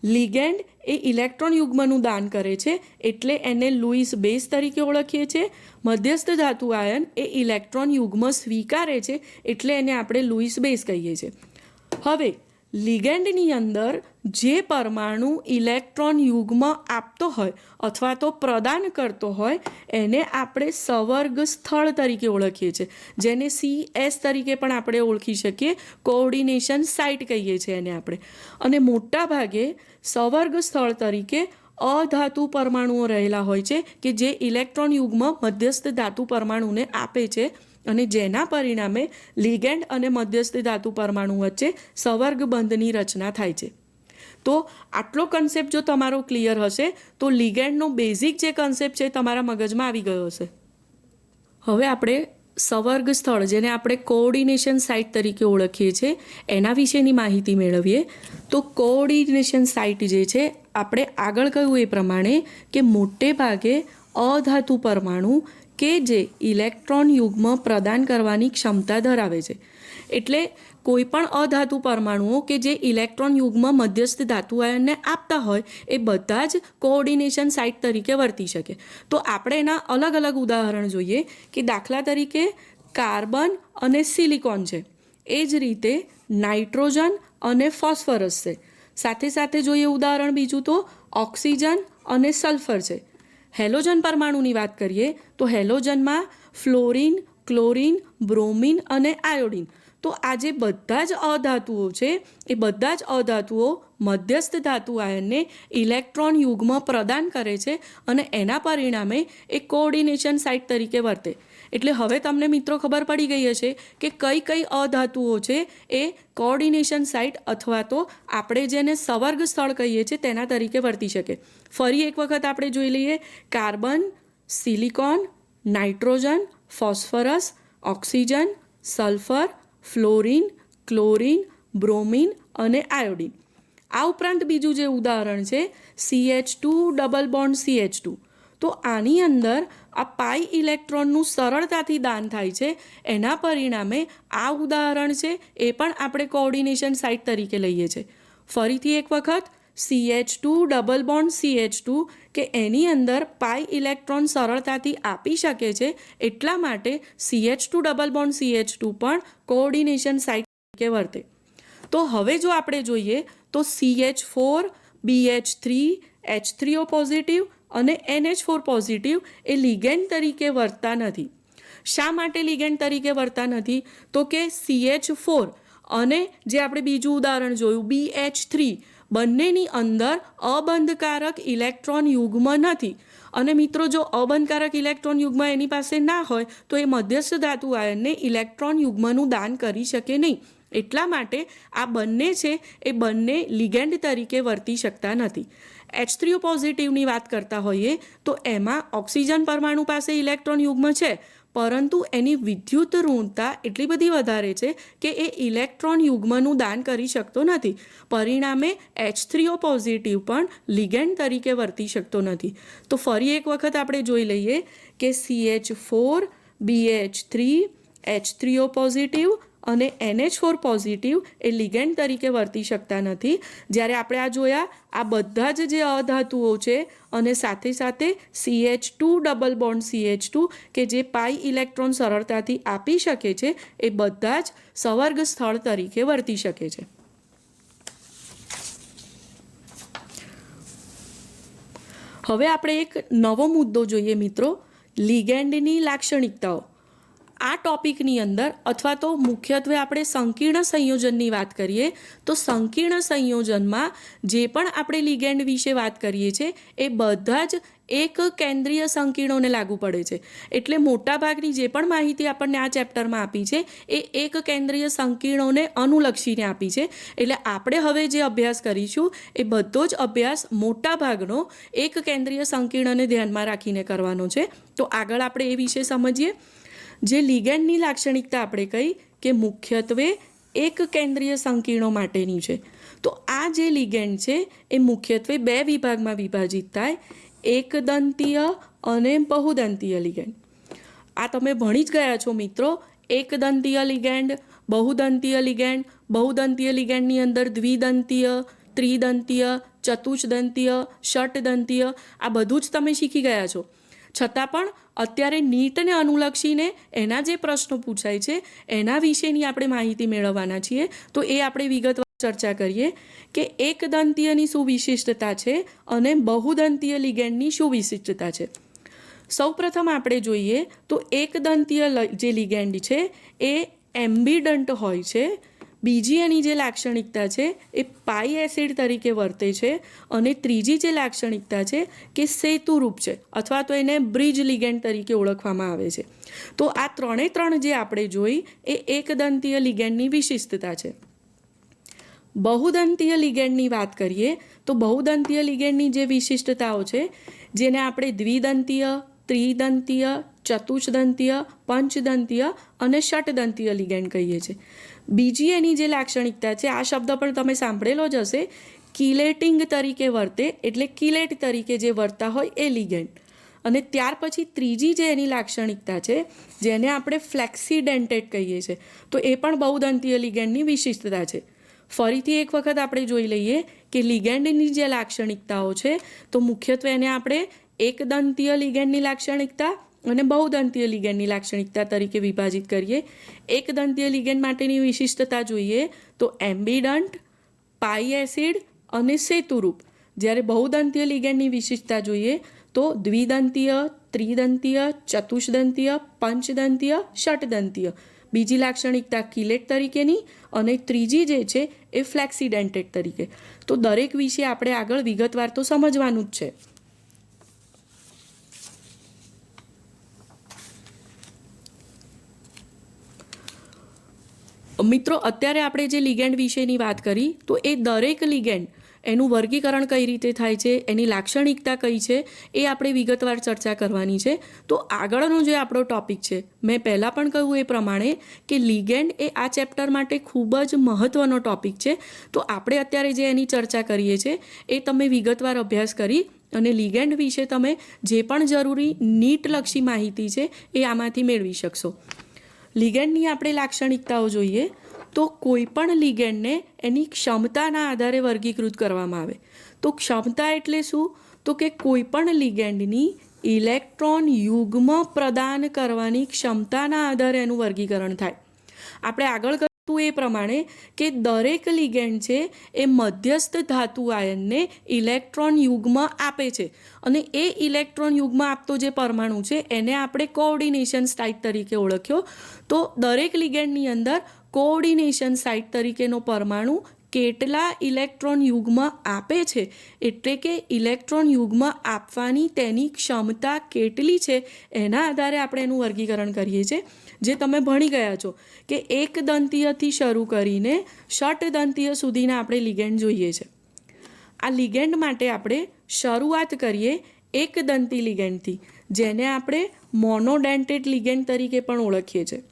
Speaker 2: લિગેન્ડ એ ઇલેક્ટ્રોન યુગ્મનું દાન કરે છે એટલે એને લુઈસ બેઝ તરીકે ઓળખીએ છીએ. મધ્યસ્થ ધાતુ આયન એ ઇલેક્ટ્રોન યુગ્મ સ્વીકારે છે એટલે એને આપણે લુઈસ બેઝ કહીએ છીએ. હવે લિગેન્ડની અંદર જે પરમાણુ ઇલેક્ટ્રોન યુગ્મ આપતો હોય અથવા તો પ્રદાન કરતો હોય એને આપણે સવર્ગ સ્થળ તરીકે ઓળખીએ છીએ, જેને CS તરીકે પણ આપણે ઓળખી શકીએ. કોઓર્ડિનેશન સાઇટ કહીએ છીએ એને આપણે. અને મોટા ભાગે સવર્ગ સ્થળ તરીકે અધાતુ પરમાણુઓ રહેલા હોય છે કે જે ઇલેક્ટ્રોન યુગ્મ મધ્યસ્થ ધાતુ પરમાણુને આપે છે અને જેના પરિણામે લિગેન્ડ અને મધ્યસ્થ ધાતુ પરમાણુ વચ્ચે સવર્ગ બંધની રચના થાય છે. તો આટલો કન્સેપ્ટ જો તમારો ક્લિયર હશે તો લિગેન્ડનો બેઝિક જે કન્સેપ્ટ છે તમારા મગજમાં આવી ગયો હશે. હવે આપણે સંવર્ગ સ્થળ, જેને આપણે કોઓર્ડિનેશન સાઇટ તરીકે ઓળખીએ છીએ, એના વિશેની માહિતી મેળવીએ. તો કોઓર્ડિનેશન સાઇટ જે છે, આપણે આગળ કહ્યું એ પ્રમાણે કે મોટે ભાગે અધાતુ પરમાણુ કે જે ઇલેક્ટ્રોન યુગ્મ પ્રદાન કરવાની ક્ષમતા ધરાવે છે. એટલે કોઈ પણ અધાતુ પરમાણુઓ કે જે ઇલેક્ટ્રોન યુગ્મ મધ્યસ્થ ધાતુ આયનને આપતા હોય એ બધા જ કોઓર્ડિનેશન સાઇટ તરીકે વર્તી શકે. તો આપણે એના અલગ અલગ ઉદાહરણ જોઈએ કે દાખલા તરીકે કાર્બન અને સિલિકોન છે, એ જ રીતે નાઇટ્રોજન અને ફોસ્ફરસ છે. સાથે સાથે જોઈએ ઉદાહરણ બીજું તો ઓક્સિજન અને સલ્ફર છે. હેલોજન પરમાણુની વાત કરીએ તો હેલોજનમાં ફ્લોરિન, ક્લોરિન, બ્રોમિન અને આયોડિન. તો આ જે બધા જ અધાતુઓ છે એ બધા જ અધાતુઓ મધ્યસ્થ ધાતુ આયનને ઇલેક્ટ્રોન યુગ્મ પ્રદાન કરે છે અને એના પરિણામે એ કોઓર્ડિનેશન સાઇટ તરીકે વર્તે. એટલે હવે તમને મિત્રો ખબર પડી ગઈ હશે કે કઈ કઈ અધાતુઓ છે એ કોઓર્ડિનેશન સાઇટ અથવા તો આપણે જેને સંવર્ગ સ્થળ કહીએ છીએ તેના તરીકે વર્તી શકે. ફરી એક વખત આપણે જોઈ લઈએ. Carbon, silicon, nitrogen, phosphorus, oxygen, sulphur, fluorine, chlorine, bromine અને આયોડિન. આ ઉપરાંત બીજું જે ઉદાહરણ છે CH2 ડબલ બોન્ડ CH2. તો આની અંદર આ પાઈ ઇલેક્ટ્રોનનું સરળતાથી દાન થાય છે. એના પરિણામે આ ઉદાહરણ છે એ પણ આપણે કોઓર્ડિનેશન સાઇટ તરીકે લઈએ છીએ. ફરીથી એક વખત CH2 ડબલ બોન્ડ CH2 કે એની અંદર પાઈ ઇલેક્ટ્રોન સરળતાથી આપી શકે છે, એટલા માટે CH2 ડબલ બોન્ડ CH2 પણ કોઓર્ડિનેશન સાઇટ તરીકે વર્તે. તો હવે જો આપણે જોઈએ તો CH4, BH3, H3O પોઝિટિવ અને NH4 પોઝિટિવ એ લિગેન્ડ તરીકે વર્તતા નથી. શા માટે લિગેન્ડ તરીકે વર્તતા નથી? તો કે CH4 અને જે આપણે બીજું ઉદાહરણ જોયું BH3, બંનેની અંદર અબંધકારક ઇલેક્ટ્રોન યુગ્મ નથી. અને મિત્રો, જો અબંધકારક ઇલેક્ટ્રોન યુગ્મ એની પાસે ના હોય તો એ મધ્યસ્થ ધાતુ આયનને ઇલેક્ટ્રોન યુગ્મનું દાન કરી શકે નહીં. એટલા માટે આ બંને છે એ બંને લિગેન્ડ તરીકે વર્તી શકતા નથી. H3O પોઝિટિવની વાત કરતા હોઈએ તો એમાં ઓક્સિજન પરમાણુ પાસે ઇલેક્ટ્રોન યુગ્મ છે, પરંતુ એની વિદ્યુત ઋણતા એટલી બધી વધારે છે કે એ ઇલેક્ટ્રોન યુગ્મનું દાન કરી શકતો નથી. પરિણામે H3O પોઝિટિવ પણ લિગેન્ડ તરીકે વર્તી શકતો નથી. તો ફરી એક વખત આપણે જોઈ લઈએ કે CH4, BH3, H3O પોઝિટિવ અને NH4 પોઝિટિવ એ લિગેન્ડ તરીકે વર્તી શકતા નથી. જ્યારે આપણે આ જોયા, આ બધા જ જે અધાતુઓ છે અને સાથે સાથે CH2 ડબલ બોન્ડ CH2 કે જે પાઈ ઇલેક્ટ્રોન સરળતાથી આપી શકે છે, એ બધા જ સંવર્ગ સ્થળ તરીકે વર્તી શકે છે. હવે આપણે એક નવો મુદ્દો જોઈએ મિત્રો, લિગેન્ડની લાક્ષણિકતાઓ. આ ટોપિકની અંદર અથવા તો મુખ્યત્વે આપણે સંકીર્ણ સંયોજનની વાત કરીએ તો સંકીર્ણ સંયોજનમાં જે પણ આપણે લિગેન્ડ વિશે વાત કરીએ છીએ એ બધા જ એક કેન્દ્રીય સંકીર્ણોને લાગુ પડે છે. એટલે મોટાભાગની જે પણ માહિતી આપણને આ ચેપ્ટરમાં આપી છે એ એક કેન્દ્રીય સંકીર્ણોને અનુલક્ષીને આપી છે. એટલે આપણે હવે જે અભ્યાસ કરીશું એ બધો જ અભ્યાસ મોટાભાગનો એક કેન્દ્રીય સંકીર્ણને ધ્યાનમાં રાખીને કરવાનો છે. તો આગળ આપણે એ વિશે સમજીએ. જે લિગેન્ડની લાક્ષણિકતા આપણે કહી કે મુખ્યત્વે એક કેન્દ્રીય સંકીર્ણો માટેની છે. તો આ જે લિગેન્ડ છે એ મુખ્યત્વે બે વિભાગમાં વિભાજિત થાય, એકદંતીય અને બહુદંતીય લિગેન્ડ. આ તમે ભણી જ ગયા છો મિત્રો, એકદંતીય લિગેન્ડ, બહુદંતીય લિગેન્ડ. બહુદંતીય લિગેન્ડની અંદર દ્વિદંતીય, ત્રિદંતીય, ચતુષ્દંતીય, ષટદંતીય આ બધું જ તમે શીખી ગયા છો. છતાં પણ અત્યારે નીટને અનુલક્ષીને એના જે પ્રશ્નો પૂછાય છે એના વિશેની આપણે માહિતી મેળવવાના છીએ. તો એ આપણે વિગતવાર ચર્ચા કરીએ કે એકદંતીયની શું વિશિષ્ટતા છે અને બહુદંતીય લિગેન્ડની શું વિશિષ્ટતા છે. સૌપ્રથમ આપણે જોઈએ તો એકદંતીય જે લિગેન્ડ છે એ એમ્બિડન્ટ હોય છે. બીજી એની જે લાક્ષણિકતા છે એ પાઈ એસિડ તરીકે વર્તે છે. અને ત્રીજી જે લાક્ષણિકતા છે કે સેતુરૂપ છે અથવા તો એને બ્રિજ લિગેન્ડ તરીકે ઓળખવામાં આવે છે. તો આ ત્રણે ત્રણ જે આપણે જોઈ એ એકદંતીય લિગેન્ડની વિશિષ્ટતા છે. બહુદંતીય લિગેન્ડની વાત કરીએ તો બહુદંતીય લિગેન્ડની જે વિશિષ્ટતાઓ છે, જેને આપણે દ્વિદંતીય, ત્રિદંતીય, ચતુષ્દંતીય, પંચદંતીય અને ષટદંતીય લિગેન્ડ કહીએ છીએ. બીજી એની જે લાક્ષણિકતા છે, આ શબ્દ પણ તમે સાંભળેલો જ હશે, કિલેટિંગ તરીકે વર્તે, એટલે કિલેટ તરીકે જે વર્તા હોય એ લિગેન્ડ. અને ત્યાર પછી ત્રીજી જે એની લાક્ષણિકતા છે, જેને આપણે ફ્લેક્સીડેન્ટેડ કહીએ છીએ, તો એ પણ બહુદંતીય લિગેન્ડની વિશિષ્ટતા છે. ફરીથી એક વખત આપણે જોઈ લઈએ કે લિગેન્ડની જે લાક્ષણિકતાઓ છે, તો મુખ્યત્વે એને આપણે એકદંતીય લિગેન્ડની લાક્ષણિકતા અને બહુદંતીય લિગેન્ડની લાક્ષણિકતા તરીકે વિભાજિત કરીએ. એકદંતીય લિગેન્ડ માટેની વિશિષ્ટતા જોઈએ તો એમ્બિડન્ટ, પાઈ એસિડ અને સેતુરૂપ. જ્યારે બહુદંતીય લિગેન્ડની વિશિષ્ટતા જોઈએ તો દ્વિદંતીય, ત્રિદંતીય, ચતુષ્દંતીય, પંચદંતીય, ષટદંતીય. બીજી લાક્ષણિકતા કિલેટ તરીકેની અને ત્રીજી જે છે એ ફ્લેક્સીડેન્ટેડ તરીકે. તો દરેક વિશે આપણે આગળ વિગતવાર તો સમજવાનું જ છે. મિત્રો, અત્યારે આપણે જે લિગેન્ડ વિશેની વાત કરી તો એ દરેક લિગેન્ડ એનું વર્ગીકરણ કઈ રીતે થાય છે, એની લાક્ષણિકતા કઈ છે, એ આપણે વિગતવાર ચર્ચા કરવાની છે. તો આગળનો જે આપણો ટૉપિક છે, મેં પહેલાં પણ કહ્યું એ પ્રમાણે કે લિગેન્ડ એ આ ચેપ્ટર માટે ખૂબ જ મહત્ત્વનો ટૉપિક છે. તો આપણે અત્યારે જે એની ચર્ચા કરીએ છીએ એ તમે વિગતવાર અભ્યાસ કરી અને લિગેન્ડ વિશે તમે જે પણ જરૂરી નીટલક્ષી માહિતી છે એ આમાંથી મેળવી શકશો. લિગેન્ડની આપણે લાક્ષણિકતાઓ જોઈએ તો કોઈ પણ લિગેન્ડને એની ક્ષમતાના આધારે વર્ગીકૃત કરવામાં આવે. તો ક્ષમતા એટલે શું? તો કે કોઈ પણ લિગેન્ડની ઇલેક્ટ્રોન યુગ્મ પ્રદાન કરવાની ક્ષમતાના આધારે એનું વર્ગીકરણ થાય. આપણે આગળ કહ્યું એ પ્રમાણે કે દરેક લિગેન્ડ છે એ મધ્યસ્થ ધાતુ આયનને ઇલેક્ટ્રોન યુગ્મ આપે છે અને એ ઇલેક્ટ્રોન યુગ્મ આપતો જે પરમાણુ છે એને આપણે કોઓર્ડિનેશન સાઇટ તરીકે ઓળખ્યો. તો દરેક લિગેન્ડની અંદર કોઓર્ડિનેશન સાઇટ તરીકેનો પરમાણુ કેટલા ઇલેક્ટ્રોન યુગ્મ આપે છે, એટલે કે ઇલેક્ટ્રોન યુગ્મ આપવાની તેની ક્ષમતા કેટલી છે, એના આધારે આપણે એનું વર્ગીકરણ કરીએ છીએ. જે તમે ભણી ગયા છો કે એકદંતીયથી શરૂ કરીને ષટદંતીય સુધીના આપણે લિગેન્ડ જોઈએ છે. આ લિગેન્ડ માટે આપણે શરૂઆત કરીએ એકદંતી લિગેન્ડથી, જેને આપણે મોનોડેન્ટેડ લિગેન્ડ તરીકે પણ ઓળખીએ છીએ.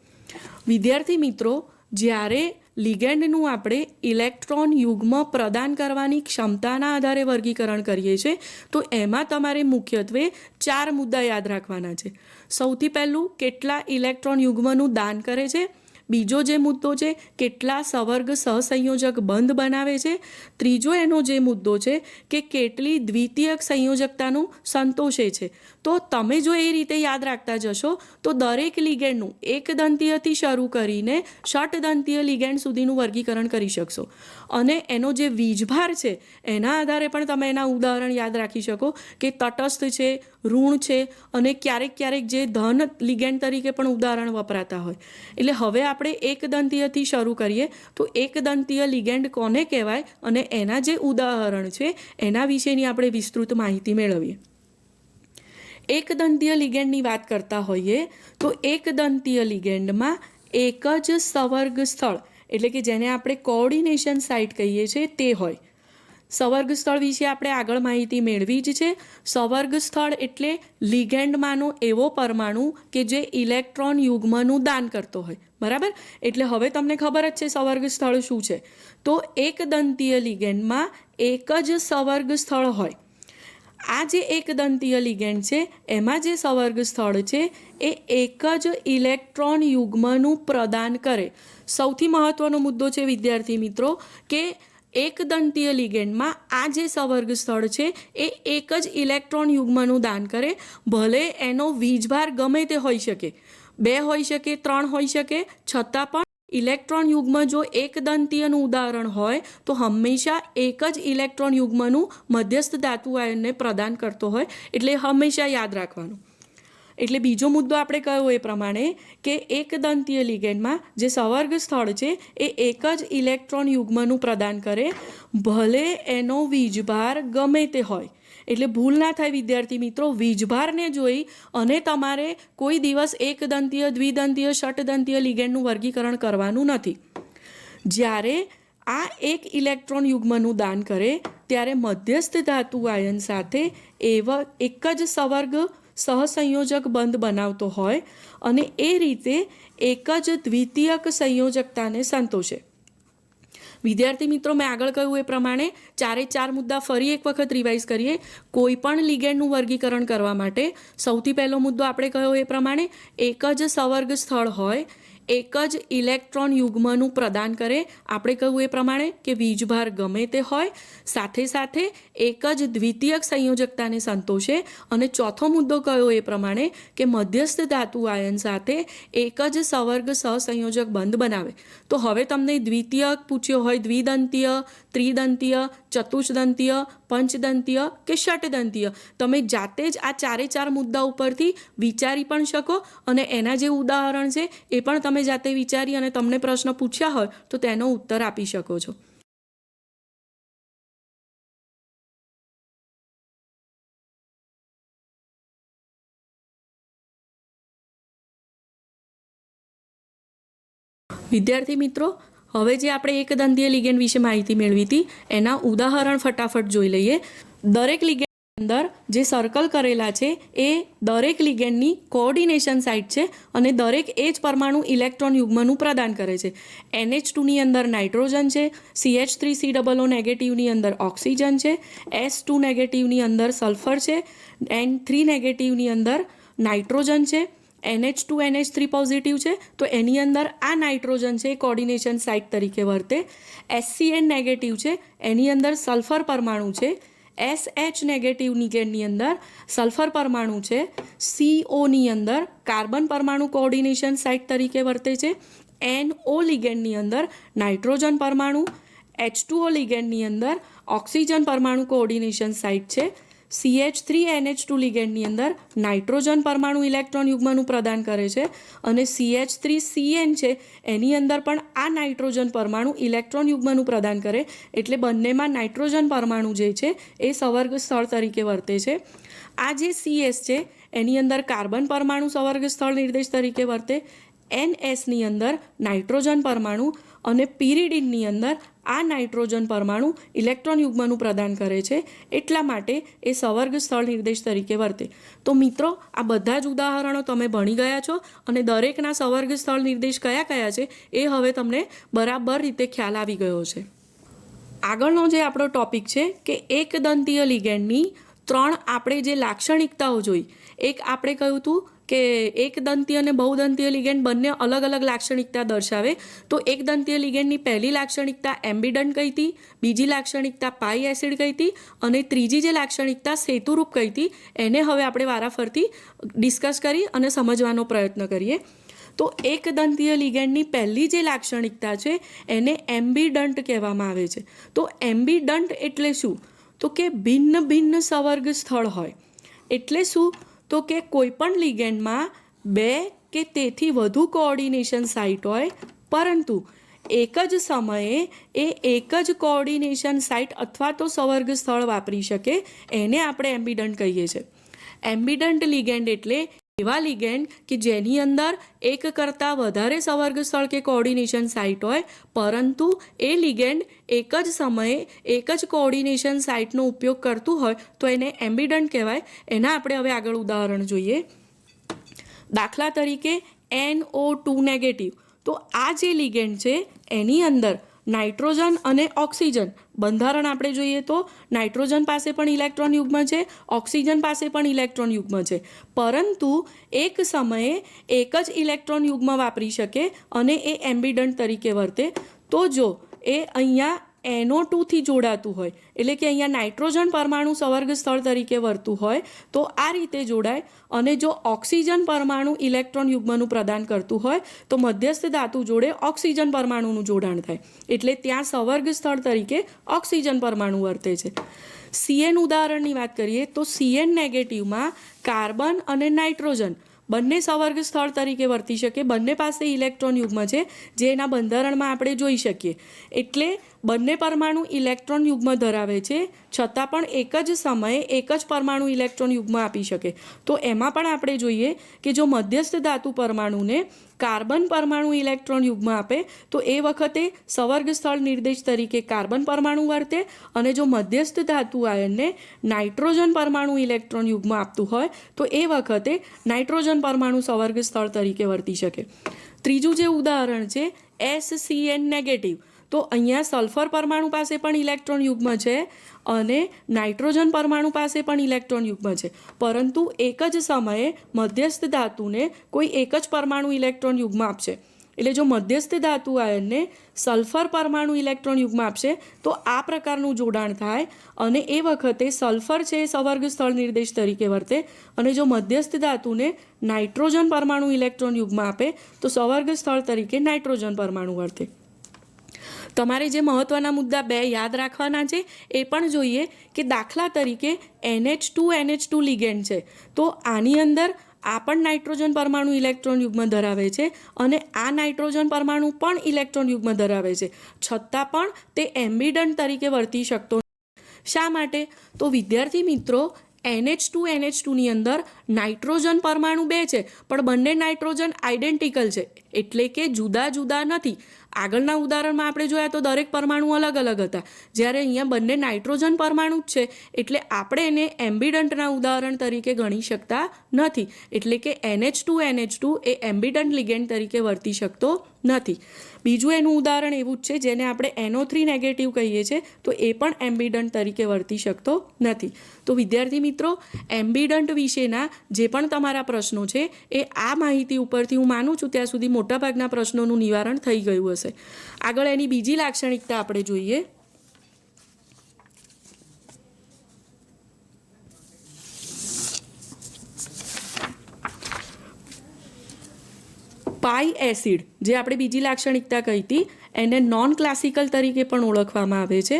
Speaker 2: વિદ્યાર્થી મિત્રો, જ્યારે લિગેન્ડનું આપણે ઇલેક્ટ્રોન યુગ્મ પ્રદાન કરવાની ક્ષમતાના આધારે વર્ગીકરણ કરીએ છીએ તો એમાં તમારે મુખ્યત્વે 4 મુદ્દા યાદ રાખવાના છે. સૌથી પહેલું, કેટલા ઇલેક્ટ્રોન યુગ્મનું દાન કરે છે. બીજો જે મુદ્દો છે, કેટલા સવર્ગ સહસંયોજક બંધ બનાવે છે. ત્રીજો એનો જે મુદ્દો છે કે કેટલી દ્વિતીયક સંયોજકતાનું સંતોષે છે. તો તમે જો એ રીતે યાદ રાખતા જશો તો દરેક લિગેન્ડનું એકદંતીયથી શરૂ કરીને ષટદંતીય લિગેન્ડ સુધીનું વર્ગીકરણ કરી શકશો. અને એનો જે વીજભાર છે એના આધારે પણ તમે એના ઉદાહરણ યાદ રાખી શકો કે તટસ્થ છે, ઋણ છે અને ક્યારેક ક્યારેક જે ધન લિગેન્ડ તરીકે પણ ઉદાહરણ વપરાતા હોય. એટલે હવે આપણે એકદંતીયથી શરૂ કરીએ તો એકદંતીય લિગેન્ડ કોને કહેવાય અને એના જે ઉદાહરણ છે એના વિશેની આપણે વિસ્તૃત માહિતી મેળવીએ. એકદંતીય લિગેન્ડની વાત કરતા હોઈએ તો એકદંતીય લિગેન્ડમાં એક જ સવર્ગ સ્થળ, એટલે કે જેને આપણે કોઓર્ડિનેશન સાઇટ કહીએ છીએ તે હોય. સવર્ગ સ્થળ વિશે આપણે આગળ માહિતી મેળવી જ છે. સવર્ગ સ્થળ એટલે લિગેન્ડમાંનો એવો પરમાણુ કે જે ઇલેક્ટ્રોન યુગ્મનું દાન કરતો હોય. બરાબર? એટલે હવે તમને ખબર જ છે સવર્ગ સ્થળ શું છે. તો એકદંતીય લિગેન્ડમાં એક જ સવર્ગ સ્થળ હોય. આ જે એકદંતીય લિગેન્ડ છે એમાં જે સવર્ગ સ્થળ છે એ એક જ ઇલેક્ટ્રોન યુગ્મનું પ્રદાન કરે. સૌથી મહત્ત્વનો મુદ્દો છે વિદ્યાર્થી મિત્રો કે એકદંતીય લિગેન્ડમાં આ જે સવર્ગ સ્થળ છે એ એક જ ઇલેક્ટ્રોન યુગ્મનું દાન કરે. ભલે એનો વીજભાર ગમે તે હોઈ શકે, 2 હોઈ શકે, 3 હોઈ શકે, છતાં પણ ઇલેક્ટ્રોન યુગ્મ જો એકદંતીયનું ઉદાહરણ હોય તો હંમેશા એક જ ઇલેક્ટ્રોન યુગ્મનું મધ્યસ્થ ધાતુ આયનને પ્રદાન કરતો હોય. એટલે હંમેશા યાદ રાખવાનું. એટલે બીજો મુદ્દો આપણે કહ્યો એ પ્રમાણે કે એકદંતીય લિગેન્ડમાં જે સવર્ગ સ્થળ છે એ એક જ ઇલેક્ટ્રોન યુગ્મનું પ્રદાન કરે, ભલે એનો વીજભાર ગમે તે હોય. એટલે ભૂલ ના થાય વિદ્યાર્થી મિત્રો, વીજભારને જોઈ અને તમારે કોઈ દિવસ એકદંતીય, દ્વિદંતીય, ષટદંતીય લિગેન્ડનું વર્ગીકરણ કરવાનું નથી. જ્યારે આ એક ઇલેક્ટ્રોન યુગ્મનું દાન કરે ત્યારે મધ્યસ્થ ધાતુ આયન સાથે એવા એક જ સવર્ગ સહસંયોજક બંધ બનાવતો હોય અને એ રીતે એક જ દ્વિતીયક સંયોજકતાને સંતોષે. વિદ્યાર્થી મિત્રો, મેં આગળ કહ્યું એ પ્રમાણે ચારે ચાર મુદ્દા ફરી એક વખત રિવાઇઝ કરીએ. કોઈ પણ લિગેન્ડનું વર્ગીકરણ કરવા માટે સૌથી પહેલો મુદ્દો આપણે કહ્યો એ પ્રમાણે એક જ સવર્ગ સ્થળ હોય, એક જ ઇલેક્ટ્રોન યુગ્મનું પ્રદાન કરે. આપણે કહ્યું એ પ્રમાણે કે વીજભાર ગમે તે હોય, સાથે સાથે એક જ દ્વિતીયક સંયોજકતાને સંતોષે. અને ચોથો મુદ્દો કયો એ પ્રમાણે કે મધ્યસ્થ ધાતુ આયન સાથે એક જ સવર્ગ સહસંયોજક બંધ બનાવે. તો હવે તમને દ્વિતીયક પૂછ્યો હોય, દ્વિદંતીય, ત્રિદંતીય, ચતુષ્દંતીય, પંચદંતીય કે ષટદંતીય, તમે જાતે જ આ ચારે ચાર મુદ્દા ઉપરથી વિચારી પણ શકો અને એના જે ઉદાહરણ છે એ પણ તમે જાતે વિચારી અને તમને પ્રશ્ન પૂછ્યા હોય તો તેનો ઉત્તર આપી શકો છો. વિદ્યાર્થી મિત્રો, હવે જે આપણે એકદંતીય લિગેન્ડ વિશે માહિતી મેળવી હતી એના ઉદાહરણ ફટાફટ જોઈ લઈએ. દરેક લિગેન્ડ અંદર જે સર્કલ કરેલા છે એ દરેક લિગેન્ડની કોઓર્ડિનેશન સાઇટ છે અને દરેક એ જ પરમાણુ ઇલેક્ટ્રોન યુગ્મનું પ્રદાન કરે છે. NH2ની અંદર નાઇટ્રોજન છે, CH3COO નેગેટિવની અંદર ઓક્સિજન છે, S2 નેગેટિવની અંદર સલ્ફર છે, N3 નેગેટિવની અંદર નાઇટ્રોજન છે, NH2 NH3 પોઝિટિવ છે તો એની અંદર આ નાઇટ્રોજન છે એ કોઓર્ડિનેશન સાઇટ તરીકે વર્તે. SCN નેગેટિવ છે એની અંદર સલ્ફર પરમાણુ છે, SH નેગેટિવ લિગેન્ડની અંદર સલ્ફર પરમાણુ છે, COની અંદર કાર્બન પરમાણુ કોઓર્ડિનેશન સાઇટ તરીકે વર્તે છે, NO લિગેન્ડની અંદર નાઇટ્રોજન પરમાણુ, H2O લિગેન્ડની અંદર ઓક્સિજન પરમાણુ કોઓર્ડિનેશન સાઇટ છે, CH3NH2 લિગેન્ડની અંદર નાઇટ્રોજન પરમાણુ ઇલેક્ટ્રોન યુગ્મનું પ્રદાન કરે છે અને CH3CN છે એની અંદર પણ આ નાઇટ્રોજન પરમાણુ ઇલેક્ટ્રોન યુગ્મનું પ્રદાન કરે. એટલે બંનેમાં નાઇટ્રોજન પરમાણુ જે છે એ સવર્ગ સ્થળ તરીકે વર્તે છે. આ જે CS છે એની અંદર કાર્બન પરમાણુ સવર્ગ સ્થળ નિર્દેશ તરીકે વર્તે. NSની અંદર નાઇટ્રોજન પરમાણુ અને પિરિડિનની અંદર આ નાઇટ્રોજન પરમાણુ ઇલેક્ટ્રોન યુગ્મનું પ્રદાન કરે છે, એટલા માટે એ સવર્ગ સ્થળ નિર્દેશ તરીકે વર્તે. તો મિત્રો, આ બધા જ ઉદાહરણો તમે ભણી ગયા છો અને દરેકના સવર્ગ સ્થળ નિર્દેશ કયા કયા છે એ હવે તમને બરાબર રીતે ખ્યાલ આવી ગયો છે. આગળનો જે આપણો ટોપિક છે કે એકદંતીય લિગેન્ડની ત્રણ આપણે જે લાક્ષણિકતાઓ જોઈ. એક આપણે કહ્યું હતું કે એકદંતીય અને બહુદંતીય લિગેન્ડ બંને અલગ અલગ લાક્ષણિકતા દર્શાવે. તો એકદંતીય લિગેન્ડની પહેલી લાક્ષણિકતા એમ્બિડન્ટ કહી હતી, બીજી લાક્ષણિકતા પાઈ એસિડ કહી હતી અને ત્રીજી જે લાક્ષણિકતા સેતુરૂપ કહી હતી એને હવે આપણે વારાફરતી ડિસ્કસ કરી અને સમજવાનો પ્રયત્ન કરીએ. તો એકદંતીય લિગેન્ડની પહેલી જે લાક્ષણિકતા છે એને એમ્બિડન્ટ કહેવામાં આવે છે. તો એમ્બિડન્ટ એટલે શું? તો કે ભિન્ન ભિન્ન સવર્ગ સ્થળ હોય. એટલે શું? તો કે કોઈ પણ લિગેન્ડમાં બે કે તેથી વધુ કોઓર્ડિનેશન સાઇટ હોય પરંતુ એક જ સમયે એ એક જ કોઓર્ડિનેશન સાઇટ અથવા તો સવર્ગ સ્થળ વાપરી શકે, એને આપણે એમ્બિડન્ટ કહીએ છીએ. એમ્બિડન્ટ લિગેન્ડ એટલે એવા લિગેન્ડ કે જેની અંદર એક કરતાં વધારે સવર્ગ સ્થળ કે કોઓર્ડિનેશન સાઇટ હોય પરંતુ એ લિગેન્ડ એક જ સમયે એક જ કોઓર્ડિનેશન સાઇટનો ઉપયોગ કરતું હોય તો એને એમ્બિડન્ટ કહેવાય. એના આપણે હવે આગળ ઉદાહરણ જોઈએ. દાખલા તરીકે NO2 નેગેટિવ. તો આ જે લિગેન્ડ છે એની અંદર નાઇટ્રોજન અને ઓક્સિજન બંધારણ આપણે જોઈએ તો નાઇટ્રોજન પાસે પણ ઇલેક્ટ્રોન યુગ્મ છે, ઓક્સિજન પાસે પણ ઇલેક્ટ્રોન યુગ્મ છે, પરંતુ એક સમયે એક જ ઇલેક્ટ્રોન યુગ્મ વાપરી શકે અને એ એમ્બિડન્ટ તરીકે વર્તે. તો જો એ અહીંયા NO2થી જોડાતું હોય એટલે કે અહીંયા નાઇટ્રોજન પરમાણુ સવર્ગ સ્થળ તરીકે વર્તું હોય તો આ રીતે જોડાય અને જો ઓક્સિજન પરમાણુ ઇલેક્ટ્રોન યુગ્મનું પ્રદાન કરતું હોય તો મધ્યસ્થ ધાતુ જોડે ઓક્સિજન પરમાણુનું જોડાણ થાય એટલે ત્યાં સવર્ગ સ્થળ તરીકે ઓક્સિજન પરમાણુ વર્તે છે. CN ઉદાહરણની વાત કરીએ તો CN નેગેટિવમાં કાર્બન અને નાઇટ્રોજન બંને સવર્ગ સ્થળ તરીકે વર્તી શકે. બંને પાસે ઇલેક્ટ્રોન યુગ્મ છે જે એના બંધારણમાં આપણે જોઈ શકીએ. એટલે બંને પરમાણુ ઇલેક્ટ્રોન યુગ્મ ધરાવે છે છતાં પણ એક જ સમયે એક જ પરમાણુ ઇલેક્ટ્રોન યુગ્મ આપી શકે. તો એમાં પણ આપણે જોઈએ કે જો મધ્યસ્થ ધાતુ પરમાણુને કાર્બન પરમાણુ ઇલેક્ટ્રોન યુગ્મ આપે તો એ વખતે સવર્ગ સ્થળ નિર્દેશ તરીકે કાર્બન પરમાણુ વર્તે, અને જો મધ્યસ્થ ધાતુ આયનને નાઇટ્રોજન પરમાણુ ઇલેક્ટ્રોન યુગ્મ આપતું હોય તો એ વખતે નાઇટ્રોજન પરમાણુ સવર્ગ સ્થળ તરીકે વર્તી શકે. ત્રીજું જે ઉદાહરણ છે SCN નેગેટિવ, તો અહીંયા સલ્ફર પરમાણુ પાસે પણ ઇલેક્ટ્રોન યુગ્મ છે અને નાઇટ્રોજન પરમાણુ પાસે પણ ઇલેક્ટ્રોન યુગ્મ છે, પરંતુ એક જ સમયે મધ્યસ્થ ધાતુને કોઈ એક જ પરમાણુ ઇલેક્ટ્રોન યુગ્મ આપશે. એટલે જો મધ્યસ્થ ધાતુ આયનને સલ્ફર પરમાણુ ઇલેક્ટ્રોન યુગ્મ આપશે તો આ પ્રકારનું જોડાણ થાય, અને એ વખતે સલ્ફર છે એ સવર્ગ સ્થળ નિર્દેશ તરીકે વર્તે, અને જો મધ્યસ્થ ધાતુને નાઇટ્રોજન પરમાણુ ઇલેક્ટ્રોન યુગ્મ આપે તો સવર્ગ સ્થળ તરીકે નાઇટ્રોજન પરમાણુ વર્તે. તમારે જે મહત્ત્વના મુદ્દા 2 યાદ રાખવાના છે એ પણ જોઈએ કે દાખલા તરીકે NH2 લિગેન્ડ છે, તો આની અંદર આ પણ નાઇટ્રોજન પરમાણુ ઇલેક્ટ્રોન યુગ્મ ધરાવે છે અને આ નાઇટ્રોજન પરમાણુ પણ ઇલેક્ટ્રોન યુગ્મ ધરાવે છે, છતાં પણ તે એમ્બિડન્ટ તરીકે વર્તી શકતો નથી. શા માટે? તો વિદ્યાર્થી મિત્રો, NH2ની અંદર નાઇટ્રોજન પરમાણુ 2 છે, પણ બંને નાઇટ્રોજન આઇડેન્ટિકલ છે, એટલે કે જુદા જુદા નથી. આગળના ઉદાહરણમાં આપણે જોયા તો દરેક પરમાણુ અલગ અલગ હતા, જ્યારે અહીંયા બંને નાઇટ્રોજન પરમાણુ જ છે, એટલે આપણે એને એમ્બિડન્ટના ઉદાહરણ તરીકે ગણી શકતા નથી. એટલે કે NH2 એ એમ્બિડન્ટ લિગેન્ડ તરીકે વર્તી શકતો નથી. બીજું એનું ઉદાહરણ એવું જ છે જેને આપણે NO3 નેગેટિવ કહીએ છીએ, તો એ પણ એમ્બિડન્ટ તરીકે વર્તી શકતો નથી. તો વિદ્યાર્થી મિત્રો, એમ્બિડન્ટ વિશેના જે પણ તમારા પ્રશ્નો છે એ આ માહિતી ઉપરથી હું માનું છું ત્યાં સુધી મોટાભાગના પ્રશ્નોનું નિવારણ થઈ ગયું હશે. આગળ એની બીજી લાક્ષણિકતા આપણે જોઈએ. પાઈ એસિડ, જે આપણે બીજી લાક્ષણિકતા કહી હતી, એને નોન ક્લાસિકલ તરીકે પણ ઓળખવામાં આવે છે.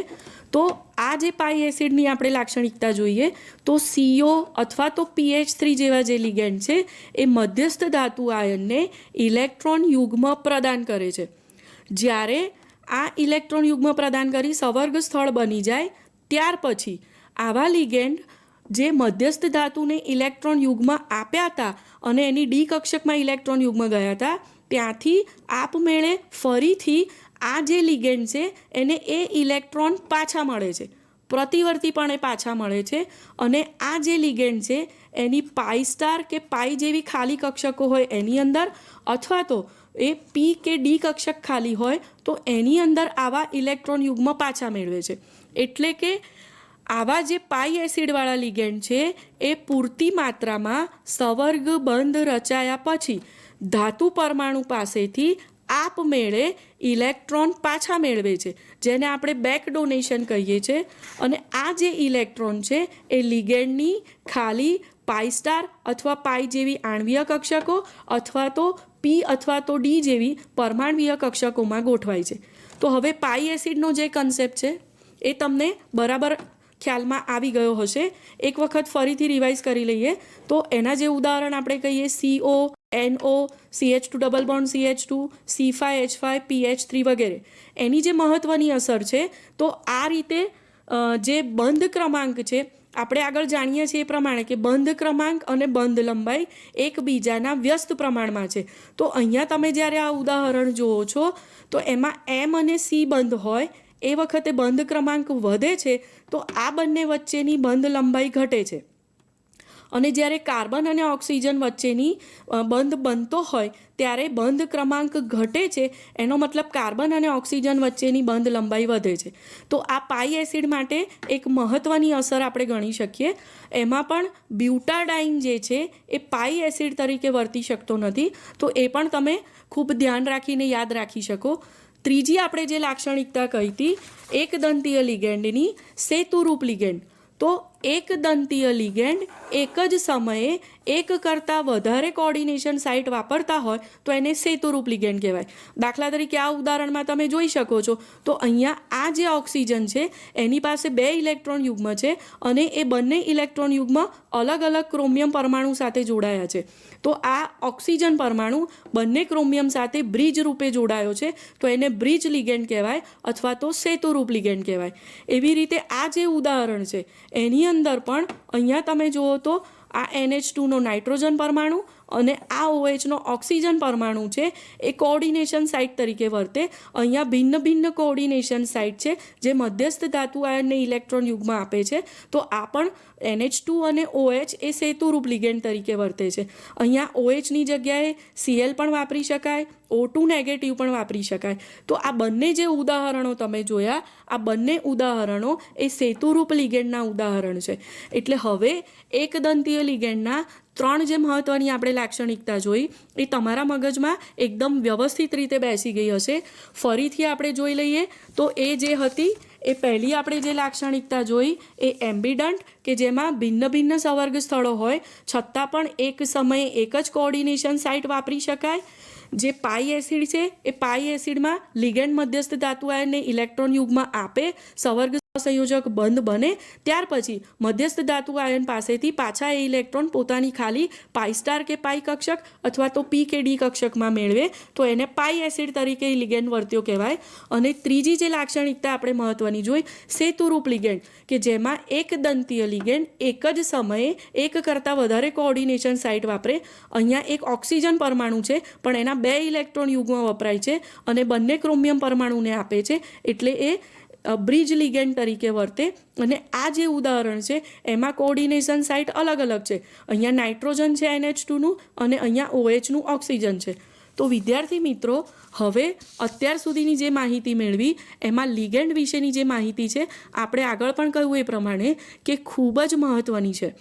Speaker 2: તો આ જે પાઈ એસિડની આપણે લાક્ષણિકતા જોઈએ તો CO અથવા તો PH3 જેવા જે લિગેન્ડ છે એ મધ્યસ્થ ધાતુ આયનને ઇલેક્ટ્રોન યુગ્મ પ્રદાન કરે છે. જ્યારે આ ઇલેક્ટ્રોન યુગ્મ પ્રદાન કરી સવર્ગ સ્થળ બની જાય ત્યાર પછી આવા લિગેન્ડ જે મધ્યસ્થ ધાતુને ઇલેક્ટ્રોન યુગ્મ આપ્યા હતા અને એની ડી કક્ષકમાં ઇલેક્ટ્રોન યુગ્મ ગયા હતા, ત્યાંથી આપમેળે ફરીથી આ જે લિગેન્ડ છે એને એ ઇલેક્ટ્રોન પાછા મળે છે, પ્રતિવર્તીપણે પાછા મળે છે, અને આ જે લિગેન્ડ છે એની પાઈ સ્ટાર કે પાઈ જેવી ખાલી કક્ષકો હોય એની અંદર, અથવા તો એ પી કે ડી કક્ષક ખાલી હોય તો એની અંદર આવા ઇલેક્ટ્રોન યુગ્મ પાછા મેળવે છે. એટલે કે આવા જે પાઈ એસિડવાળા લિગેન્ડ છે એ પૂરતી માત્રામાં સવર્ગ બંધ રચાયા પછી ધાતુ પરમાણુ પાસેથી આપમેળે ઇલેક્ટ્રોન પાછા મેળવે છે, જેને આપણે બેક ડોનેશન કહીએ છીએ. અને આ જે ઇલેક્ટ્રોન છે એ લિગેન્ડની ખાલી પાઈ સ્ટાર અથવા પાઈ જેવી આણ્વીય કક્ષકો અથવા તો પી અથવા તો ડી જેવી પરમાણ્વીય કક્ષકોમાં ગોઠવાય છે. તો હવે પાઈ એસિડનો જે કન્સેપ્ટ છે એ તમને બરાબર ખ્યાલમાં આવી ગયો હશે. એક વખત ફરીથી રિવાઇઝ કરી લઈએ તો એના જે ઉદાહરણ આપણે કહીએ CO, NO, CH2 double bond CH2, C5H5, PH3 વગેરે, એની જે મહત્ત્વની અસર છે તો આ રીતે જે બંધ ક્રમાંક છે, આપણે આગળ જાણીએ છીએ એ પ્રમાણે કે બંધ ક્રમાંક અને બંધ લંબાઈ એકબીજાના વ્યસ્ત પ્રમાણમાં છે. તો અહીંયા તમે જ્યારે આ ઉદાહરણ જુઓ છો તો એમાં M અને C બંધ હોય એ વખતે બંધ ક્રમાંક વધે છે, તો આ બંને વચ્ચેની બંધ લંબાઈ ઘટે છે. અને જ્યારે કાર્બન અને ઓક્સિજન વચ્ચેની બંધ બનતો હોય ત્યારે બંધ ક્રમાંક ઘટે છે, એનો મતલબ કાર્બન અને ઓક્સિજન વચ્ચેની બંધ લંબાઈ વધે છે. તો આ પાઈ એસિડ માટે એક મહત્ત્વની અસર આપણે ગણી શકીએ. એમાં પણ બ્યુટાડાઇન જે છે એ પાઈ એસિડ તરીકે વર્તી શકતો નથી, તો એ પણ તમે ખૂબ ધ્યાન રાખીને યાદ રાખી શકો. ત્રીજી આપણે જે લાક્ષણિકતા કહી હતી એકદંતીય લિગેન્ડની, સેતુરૂપ લિગેન્ડ. તો એકદંતીય લિગેન્ડ એક જ સમયે એક કરતાં વધારે કોઓર્ડિનેશન સાઇટ વાપરતા હોય તો એને સેતુરૂપ લિગેન્ડ કહેવાય. દાખલા તરીકે આ ઉદાહરણમાં તમે જોઈ શકો છો તો અહીંયા આ જે ઓક્સિજન છે એની પાસે 2 ઇલેક્ટ્રોન યુગ્મ છે અને એ બંને ઇલેક્ટ્રોન યુગ્મ અલગ અલગ ક્રોમિયમ પરમાણુ સાથે જોડાયા છે. તો આ ઓક્સિજન પરમાણુ બંને ક્રોમિયમ સાથે બ્રિજ રૂપે જોડાયો છે, તો એને બ્રિજ લિગેન્ડ કહેવાય અથવા તો સેતુરૂપ લિગેન્ડ કહેવાય. એવી રીતે આ જે ઉદાહરણ છે એની અંદર પણ અહીંયા તમે જુઓ તો આ NH2નો નાઇટ્રોજન પરમાણુ અને આ ઓએચનો ઓક્સિજન પરમાણુ છે એ કોઓર્ડિનેશન સાઇટ તરીકે વર્તે. અહીંયા ભિન્ન ભિન્ન કોઓર્ડિનેશન સાઇટ છે જે મધ્યસ્થ ધાતુ આયનને ઇલેક્ટ્રોન યુગમાં આપે છે. તો આ પણ NH2 અને OH એ સેતુરૂપ લિગેન્ડ તરીકે વર્તે છે. અહીંયા OHની જગ્યાએ Cl પણ વાપરી શકાય, O2 નેગેટિવ પણ વાપરી શકાય. તો આ બંને જે ઉદાહરણો તમે જોયા, આ બંને ઉદાહરણો એ સેતુરૂપ લિગેન્ડના ઉદાહરણ છે. એટલે હવે એકદંતીય લિગેન્ડના 3 જે મહત્ત્વની આપણે લાક્ષણિકતા જોઈ એ તમારા મગજમાં એકદમ વ્યવસ્થિત રીતે બેસી ગઈ હશે. ફરીથી આપણે જોઈ લઈએ તો એ જે હતી એ પહેલી આપણે જે લાક્ષણિકતા જોઈ એ એમ્બિડન્ટ, કે જેમાં ભિન્ન ભિન્ન સંવર્ગ સ્થળો હોય છતાં પણ એક સમયે એક જ કોઓર્ડિનેશન સાઇટ વાપરી શકાય. જે પાઈ એસિડ છે એ પાઈ એસિડમાં લિગેન્ડ મધ્યસ્થ ધાતુ આયનને ઇલેક્ટ્રોન યુગમાં આપે, સંવર્ગ સંયોજક બંધ બને, ત્યાર પછી મધ્યસ્થ ધાતુ આયન પાસેથી પાછા એ ઇલેક્ટ્રોન પોતાની ખાલી પાઈ સ્ટાર કે પાઈ કક્ષક અથવા તો પી કે ડી કક્ષકમાં મેળવે, તો એને પાઈ એસિડ તરીકે લિગેન્ડ વર્ત્યો કહેવાય. અને ત્રીજી જે લાક્ષણિકતા આપણે મહત્ત્વની જોઈ, સેતુરૂપ લિગેન્ડ, કે જેમાં એકદંતીય લિગેન્ડ એક જ સમયે એક કરતાં વધારે કોઓર્ડિનેશન સાઇટ વાપરે. અહીંયા એક ઓક્સિજન પરમાણુ છે પણ એના 2 ઇલેક્ટ્રોન યુગમાં વપરાય છે અને બંને ક્રોમિયમ પરમાણુને આપે છે, એટલે એ બ્રિજ લિગેન્ડ તરીકે વર્તે. અને આ જે ઉદાહરણ છે એમાં કોઓર્ડિનેશન સાઇટ અલગ અલગ છે. અહીંયા નાઇટ્રોજન છે NH2નું અને અહીંયા OHનું ઓક્સિજન છે. તો વિદ્યાર્થી મિત્રો, હવે અત્યાર સુધીની જે માહિતી મેળવી એમાં લિગેન્ડ વિશેની જે માહિતી છે આપણે આગળ પણ કહ્યું એ પ્રમાણે કે ખૂબ જ મહત્ત્વની છે.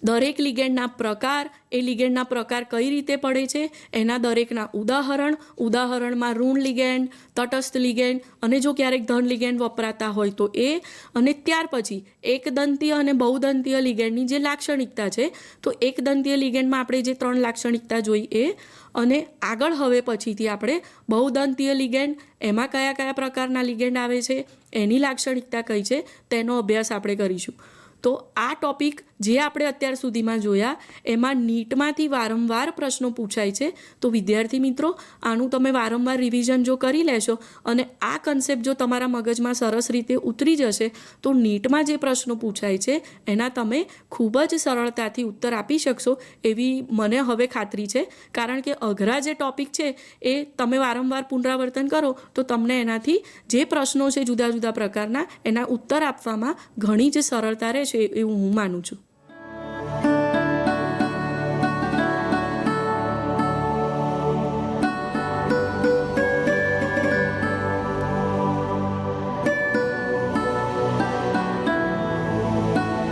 Speaker 2: દરેક લિગેન્ડના પ્રકાર, એ લિગેન્ડના પ્રકાર કઈ રીતે પડે છે, એના દરેકના ઉદાહરણમાં ઋણ લિગેન્ડ, તટસ્થ લિગેન્ડ અને જો ક્યારેક ધન લિગેન્ડ વપરાતા હોય તો એ, અને ત્યાર પછી એકદંતીય અને બહુદંતીય લિગેન્ડની જે લાક્ષણિકતા છે, તો એકદંતીય લિગેન્ડમાં આપણે જે 3 લાક્ષણિકતા જોઈ એ, અને આગળ હવે પછીથી આપણે બહુદંતીય લિગેન્ડ, એમાં કયા કયા પ્રકારના લિગેન્ડ આવે છે, એની લાક્ષણિકતા કઈ છે, તેનો અભ્યાસ આપણે કરીશું. તો આ ટોપિક જે આપણે અત્યાર સુધીમાં જોયા એમાં નીટમાંથી વારંવાર પ્રશ્નો પૂછાય છે. તો વિદ્યાર્થી મિત્રો, આનું તમે વારંવાર રિવિઝન જો કરી લેશો અને આ કન્સેપ્ટ જો તમારા મગજમાં સરસ રીતે ઉતરી જશે તો નીટમાં જે પ્રશ્નો પૂછાય છે એના તમે ખૂબ જ સરળતાથી ઉત્તર આપી શકશો એવી મને હવે ખાતરી છે. કારણ કે અઘરા જે ટોપિક છે એ તમે વારંવાર પુનરાવર્તન કરો તો તમને એનાથી જે પ્રશ્નો છે જુદા જુદા પ્રકારના એના ઉત્તર આપવામાં ઘણી જ સરળતા રહેશે એવું હું માનું છું.